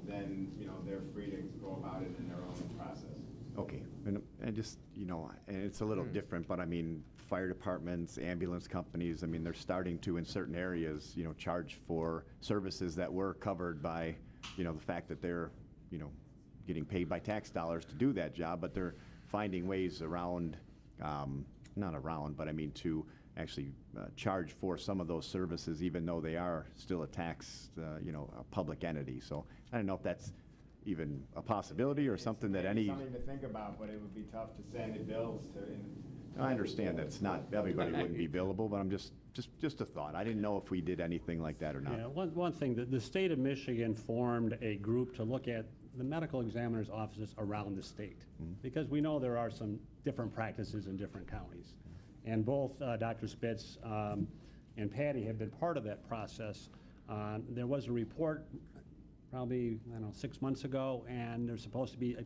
then, they're free to go about it in their own process. Okay, and just, and it's a little different, but I mean, fire departments, ambulance companies, I mean, they're starting to, in certain areas, charge for services that were covered by, the fact that they're, getting paid by tax dollars to do that job, but they're finding ways around, not around, but I mean to actually charge for some of those services, even though they are still a taxed, a public entity. So I don't know if that's even a possibility or something that any... Something to think about, but it would be tough to send bills to... I understand that's not, everybody wouldn't be billable, but I'm just a thought. I didn't know if we did anything like that or not. Yeah, one thing, the state of Michigan formed a group to look at the medical examiner's offices around the state, because we know there are some different practices in different counties. And both Dr. Spitz and Patty have been part of that process. There was a report probably, 6 months ago, and they're supposed to be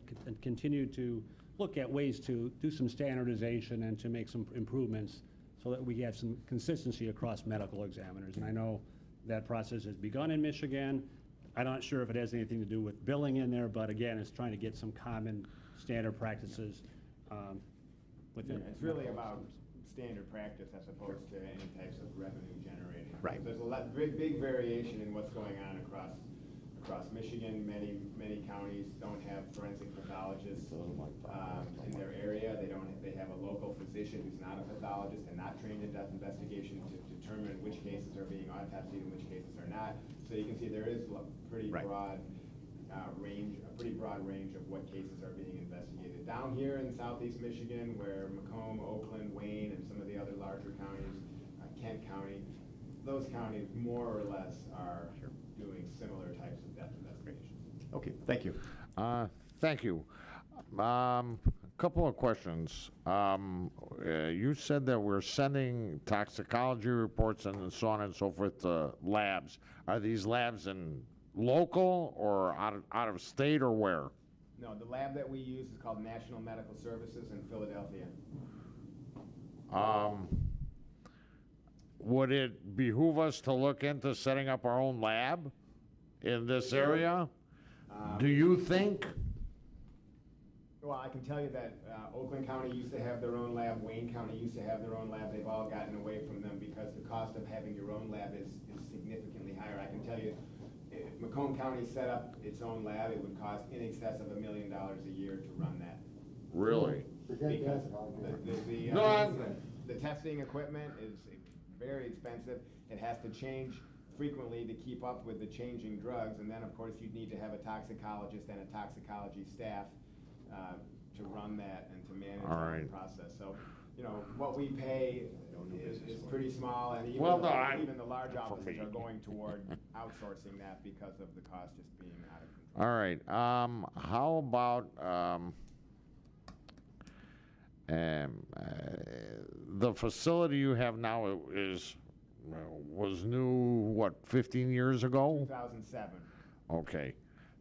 continue to look at ways to do some standardization and to make some improvements so that we have some consistency across medical examiners. And I know that process has begun in Michigan. I'm not sure if it has anything to do with billing in there, but again, it's trying to get some common standard practices within. It's really about standard practice as opposed to any types of revenue generating. Right. There's a big variation in what's going on across Michigan. Many counties don't have forensic pathologists in their area. They have a local physician who's not a pathologist and not trained in death investigation to determine which cases are being autopsied and which cases are not. So you can see there is a pretty broad range of what cases are being investigated. Down here in southeast Michigan, where Macomb, Oakland, Wayne, and some of the other larger counties, Kent County, those counties more or less are doing similar types of death investigations. Okay, thank you. Thank you. Couple of questions. You said that we're sending toxicology reports and so on and so forth to labs. Are these labs in local or out of state or where? No, the lab that we use is called National Medical Services in Philadelphia. Would it behoove us to look into setting up our own lab in this area? Do you think? Well, I can tell you that Oakland County used to have their own lab, Wayne County used to have their own lab. They've all gotten away from them because the cost of having your own lab is significantly higher. I can tell you, if Macomb County set up its own lab, it would cost in excess of $1 million a year to run that. Really? Because the testing equipment is very expensive. It has to change frequently to keep up with the changing drugs, and then of course you'd need to have a toxicologist and a toxicology staff to run that and to manage the process. So, what we pay is pretty small, and even the large offices are going toward outsourcing that because of the cost just being out of control. All right. How about The facility you have now was new, what, 15 years ago? 2007. Okay,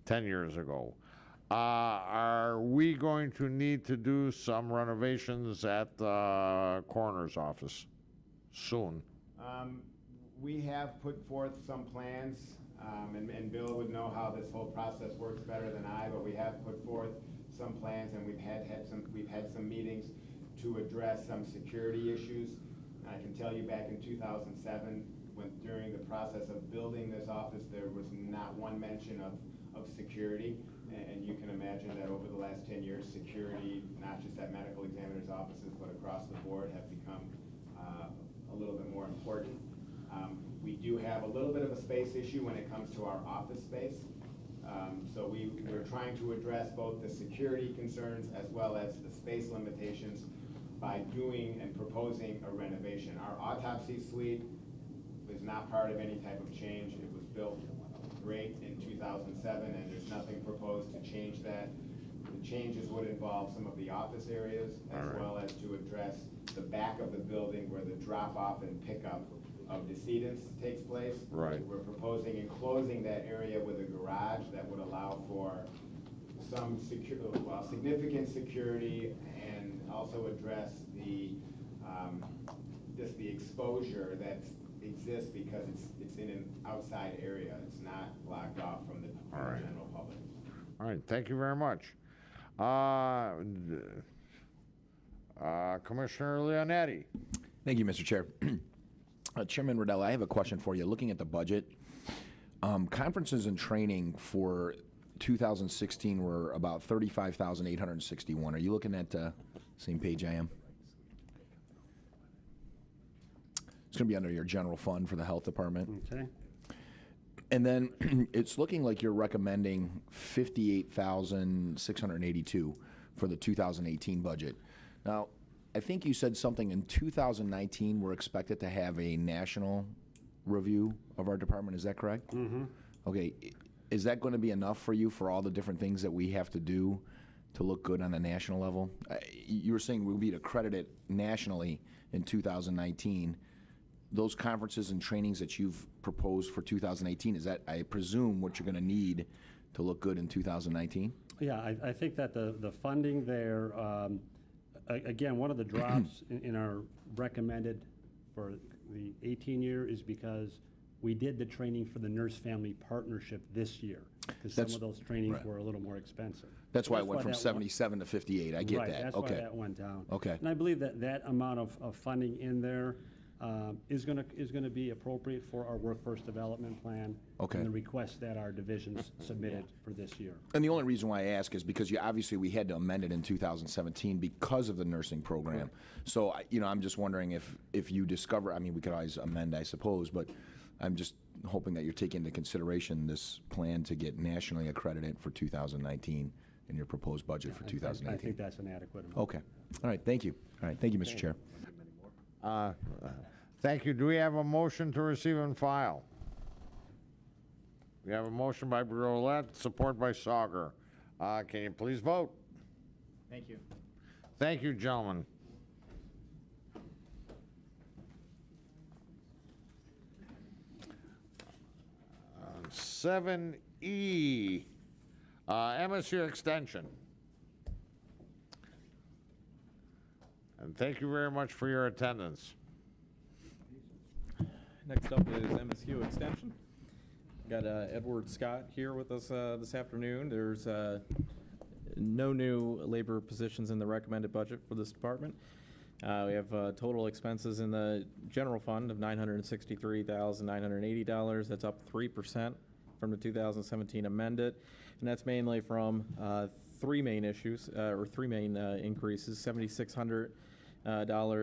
10 years ago. Are we going to need to do some renovations at the coroner's office soon? We have put forth some plans, and Bill would know how this whole process works better than I, but we have put forth some plans, and we've had some meetings to address some security issues. And I can tell you back in 2007, during the process of building this office, there was not one mention of security. And you can imagine that over the last 10 years, security, not just at medical examiners' offices, but across the board, have become a little bit more important. We do have a little bit of a space issue when it comes to our office space. So we're trying to address both the security concerns as well as the space limitations by doing and proposing a renovation. Our autopsy suite is not part of any type of change. It was built great in 2007, and there's nothing proposed to change that. The changes would involve some of the office areas, as well as to address the back of the building where the drop-off and pickup of decedents takes place. Right. We're proposing enclosing that area with a garage that would allow for some significant security, and also address the just the exposure that exists because it's in an outside area. It's not blocked off from the general public. All right, thank you very much. Commissioner Leonetti. Thank you, Mr. Chair. Chairman Ridella, I have a question for you. Looking at the budget, conferences and training for 2016 were about $35,861. Are you looking at the same page I am? It's going to be under your general fund for the health department. Okay. And then it's looking like you're recommending $58,682 for the 2018 budget. Now, I think you said something in 2019 we're expected to have a national review of our department. Is that correct? Mm-hmm. Okay. Is that going to be enough for you for all the different things that we have to do to look good on a national level? You were saying we'll be accredited nationally in 2019. Those conferences and trainings that you've proposed for 2018, is that, I presume, what you're going to need to look good in 2019? Yeah, I think that the funding there, again, one of the drops in our recommended for the 18 year is because we did the training for the nurse-family partnership this year, because some of those trainings were a little more expensive. That's why it went from 77 to 58. I get that. That's okay. why that went down. Okay. And I believe that amount of funding in there is going to be appropriate for our workforce development plan. Okay. And the requests that our divisions submitted for this year. And the only reason why I ask is because obviously we had to amend it in 2017 because of the nursing program. Right. So I'm just wondering if you discover, I mean, we could always amend, I suppose, but I'm just hoping that you're taking into consideration this plan to get nationally accredited for 2019 in your proposed budget for 2018. I think that's an adequate amount. Okay. All right. Thank you. All right. Thank you, Mr. Chair. Thank you. Do we have a motion to receive and file? We have a motion by Brulette, support by Sauger. Can you please vote? Thank you. Thank you, gentlemen. Uh, 7E, MSU extension. And thank you very much for your attendance. Next up is MSU Extension. Got Edward Scott here with us this afternoon. There's no new labor positions in the recommended budget for this department. We have total expenses in the general fund of $963,980. That's up 3% from the 2017 amended, and that's mainly from three main increases. $7,600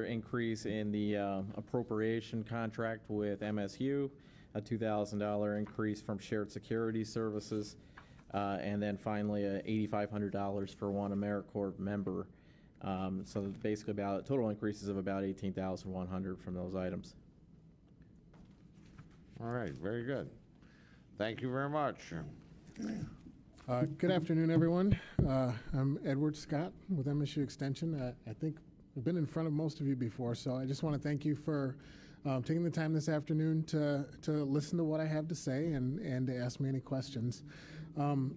increase in the appropriation contract with MSU, a $2,000 increase from shared security services, and then finally $8,500 for one AmeriCorps member. So basically about total increases of about $18,100 from those items. All right, very good. Thank you very much. Good afternoon, everyone. I'm Edward Scott with MSU Extension. I think been in front of most of you before, so I just want to thank you for taking the time this afternoon to listen to what I have to say and to ask me any questions.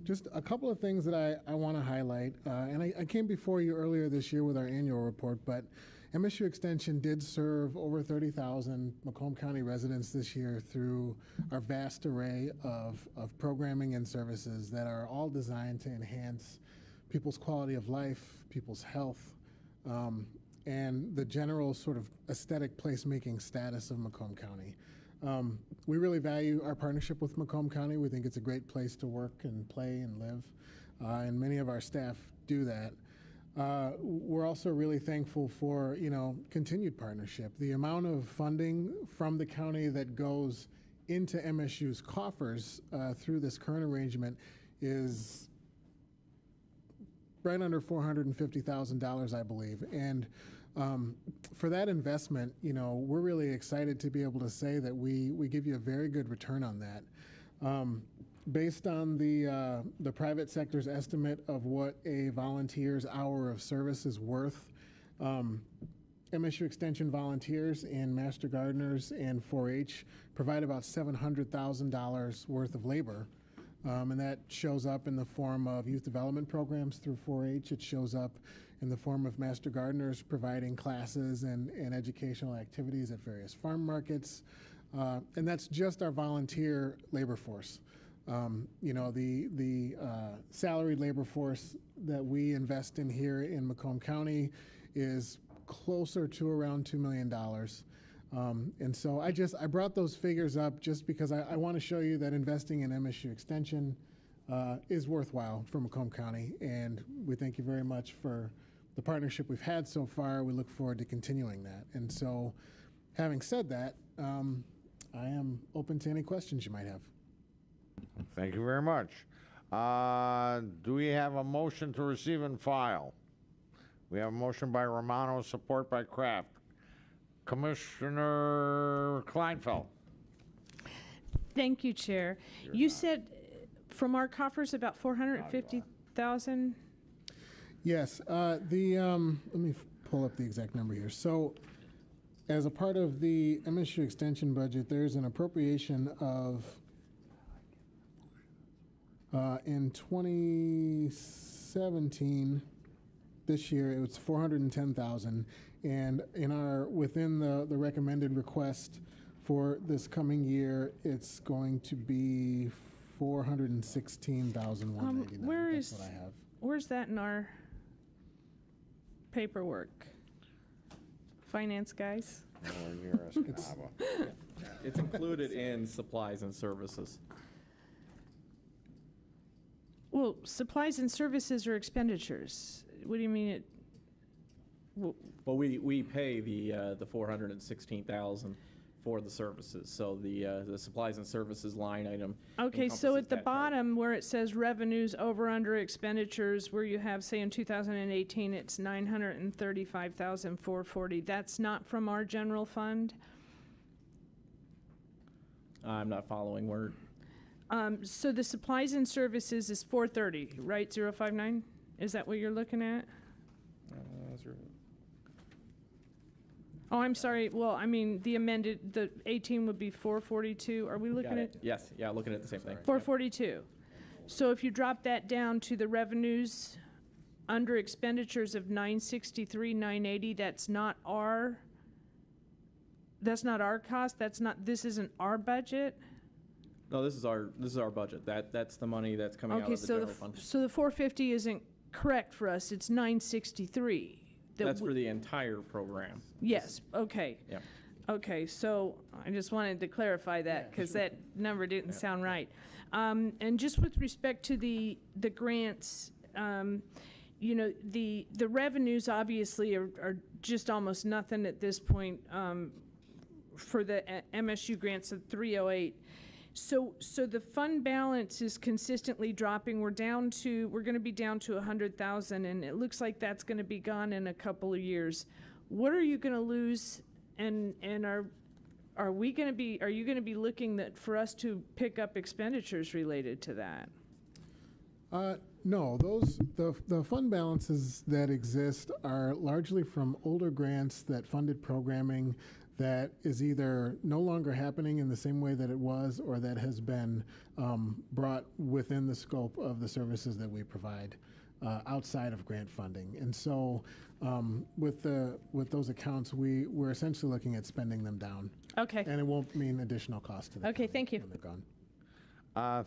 Just a couple of things that I want to highlight, and I came before you earlier this year with our annual report, but MSU Extension did serve over 30,000 Macomb County residents this year through our vast array of programming and services that are all designed to enhance people's quality of life, people's health, and the general sort of aesthetic placemaking status of Macomb County. We really value our partnership with Macomb County. We think it's a great place to work and play and live, and many of our staff do that. We're also really thankful for, continued partnership. The amount of funding from the county that goes into MSU's coffers through this current arrangement is right under $450,000, I believe. And for that investment, we're really excited to be able to say that we give you a very good return on that. Based on the private sector's estimate of what a volunteer's hour of service is worth, MSU Extension volunteers and Master Gardeners and 4-H provide about $700,000 worth of labor. And that shows up in the form of youth development programs through 4-H. It shows up in the form of Master Gardeners providing classes and educational activities at various farm markets. And that's just our volunteer labor force. The salaried labor force that we invest in here in Macomb County is closer to around $2 million. And so I brought those figures up just because I want to show you that investing in MSU Extension is worthwhile for Macomb County, and we thank you very much for the partnership we've had so far. We look forward to continuing that. And so, having said that, I am open to any questions you might have. Thank you very much. Do we have a motion to receive and file? We have a motion by Romano, support by Kraft. Commissioner Kleinfeld. Thank you, Chair. You said from our coffers about 450,000? Yes. Let me pull up the exact number here. So, as a part of the MSU Extension budget, there's an appropriation of in 2017, this year it was 410,000, and within the recommended request for this coming year, it's going to be 416,189. That's what I have. Where's that in our paperwork? Finance guys? It's included in supplies and services. Well, supplies and services are expenditures. What do you mean it? Well, we pay the 416,000 for the services. So the supplies and services line item. Okay, so at the bottom where it says revenues over under expenditures, where you have, say, in 2018 it's 935,440. That's not from our general fund. I'm not following where. So the supplies and services is 430, right? 059? Is that what you're looking at? Oh, I'm sorry. Well, I mean, the amended, the 18 would be 442. Are we looking at? Yes, yeah, looking at the same thing. 442. So if you drop that down to the revenues under expenditures of 963, 980, that's not our cost. This isn't our budget. No, this is our budget. That's the money that's coming out of the general fund. So the 450 isn't correct for us. It's 963. That's for the entire program. Yes. Okay. Yeah. Okay. So I just wanted to clarify that because that number didn't sound right. And just with respect to the grants, the revenues obviously are just almost nothing at this point for the MSU grants of 308. So the fund balance is consistently dropping. We're going to be down to 100,000, and it looks like that's going to be gone in a couple of years. What are you going to lose, and are you going to be looking for us to pick up expenditures related to that? No, the fund balances that exist are largely from older grants that funded programming that is either no longer happening in the same way that it was, or that has been brought within the scope of the services that we provide outside of grant funding. And so with those accounts, we're essentially looking at spending them down. Okay. And it won't mean additional cost to the Okay, county thank you. when they're gone.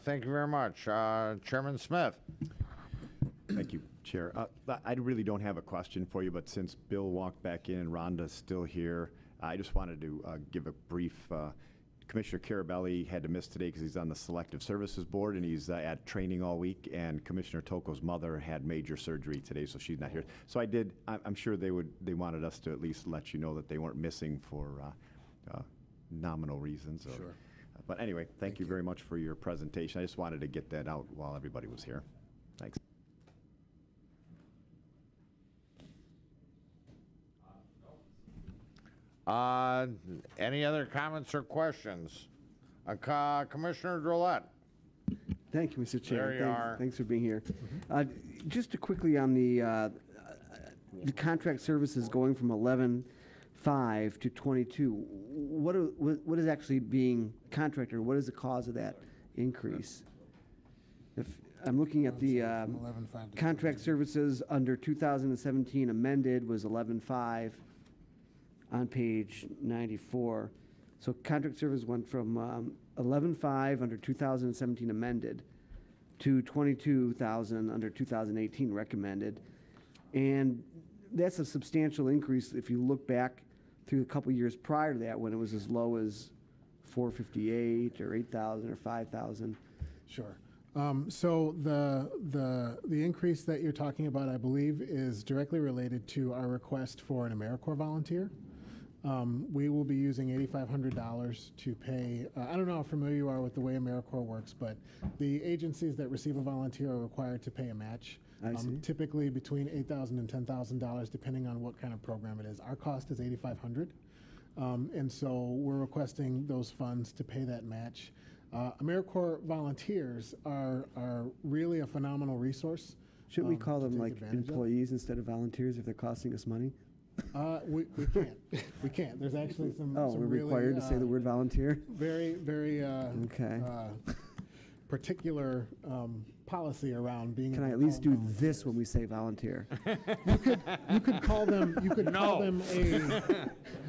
Thank you very much. Chairman Smith. Thank you, Chair. I really don't have a question for you, but since Bill walked back in and Rhonda's still here, I just wanted to give a brief. Commissioner Carabelli had to miss today because he's on the Selective Services Board and he's at training all week, and Commissioner Toko's mother had major surgery today, so she's not here. So I'm sure they wanted us to at least let you know that they weren't missing for nominal reasons. Sure. But anyway, thank you very much for your presentation. I just wanted to get that out while everybody was here. Thanks. Any other comments or questions? Commissioner Drollet. Thank you, Mr. Chair. There you are. Thanks for being here. Just quickly on the contract services going from 11.5 to 22. What is actually being contracted? What is the cause of that increase? If I'm looking at the contract services under 2017 amended was 11.5 on page 94. So contract service went from 11.5 under 2017 amended to 22,000 under 2018 recommended. And that's a substantial increase if you look back through a couple years prior to that when it was as low as 458 or 8,000 or 5,000. Sure. So the increase that you're talking about, I believe, is directly related to our request for an AmeriCorps volunteer. We will be using $8,500 to pay. I don't know how familiar you are with the way AmeriCorps works, but the agencies that receive a volunteer are required to pay a match. I see. Typically between $8,000 and $10,000, depending on what kind of program it is. Our cost is $8,500, and so we're requesting those funds to pay that match. AmeriCorps volunteers are really a phenomenal resource. Shouldn't we call them like advantage of. employees instead of volunteers if they're costing us money? We can't. We can't. There's actually some. Oh, some we're really, required to say the word volunteer? Very, very okay. Particular policy around being. Can I at least do this when we say volunteer? You could call them. You could call them a.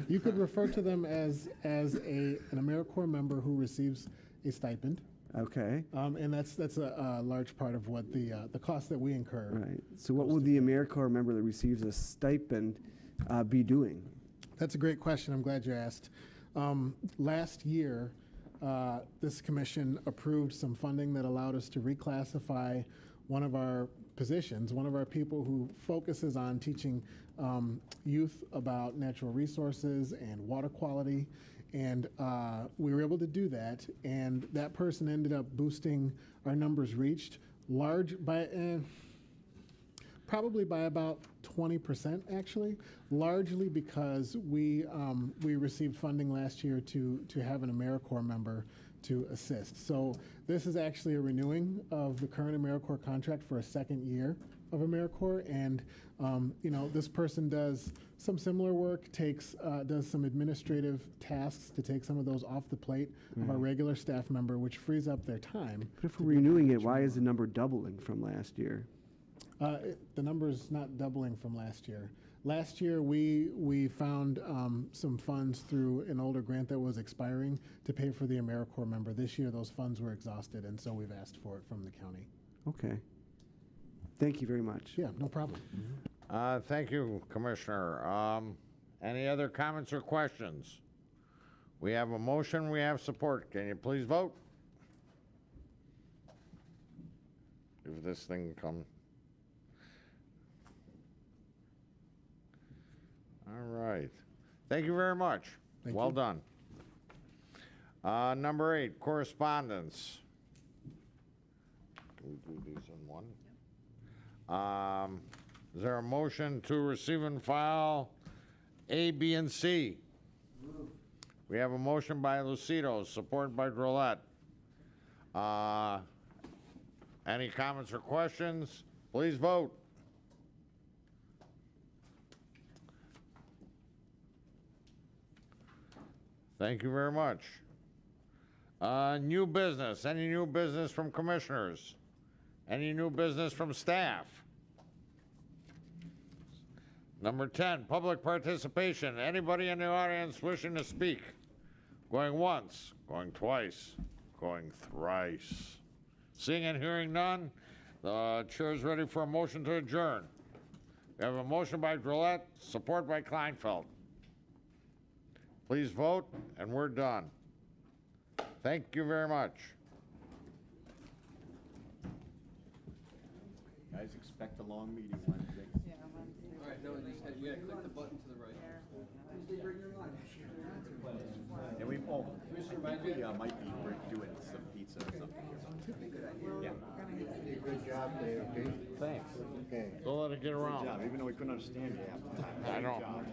You could refer to them as an AmeriCorps member who receives a stipend. Okay. And that's a large part of what the cost that we incur. Right. So what would the AmeriCorps member that receives a stipend be doing? That's a great question. I'm glad you asked. Last year, this commission approved some funding that allowed us to reclassify one of our positions, one of our people who focuses on teaching youth about natural resources and water quality. And we were able to do that, and that person ended up boosting our numbers reached probably by about 20% actually, largely because we received funding last year to have an AmeriCorps member to assist. So this is actually a renewing of the current AmeriCorps contract for a second year of AmeriCorps, and this person does some similar work, does some administrative tasks to take some of those off the plate of our regular staff member, which frees up their time. But if we're renewing it, why is the number doubling from last year? The number's not doubling from last year. Last year, we found some funds through an older grant that was expiring to pay for the AmeriCorps member. This year, those funds were exhausted, and so we've asked for it from the county. Okay. Thank you very much. Yeah, no problem. Thank you, Commissioner. Any other comments or questions? We have a motion, we have support. Can you please vote? If this thing comes. All right. Thank you very much. Well done. Number 8, correspondence. Can we do these in one? Is there a motion to receive and file A, B, and C? We have a motion by Lucido, supported by Drollet. Any comments or questions? Please vote. Thank you very much. New business. Any new business from commissioners? Any new business from staff? Number 10, public participation. Anybody in the audience wishing to speak? Going once, going twice, going thrice. Seeing and hearing none, the chair is ready for a motion to adjourn. We have a motion by Drillette, support by Kleinfeld. Please vote, and we're done. Thank you very much. Guys, expect a long meeting Wednesday. All right, no, you gotta click the button to the right. And we might be doing some pizza or something. Yeah. Good job today, okay? Thanks. Okay. Don't let it get around. Good job, even though we couldn't understand you half the time. I Good know. job.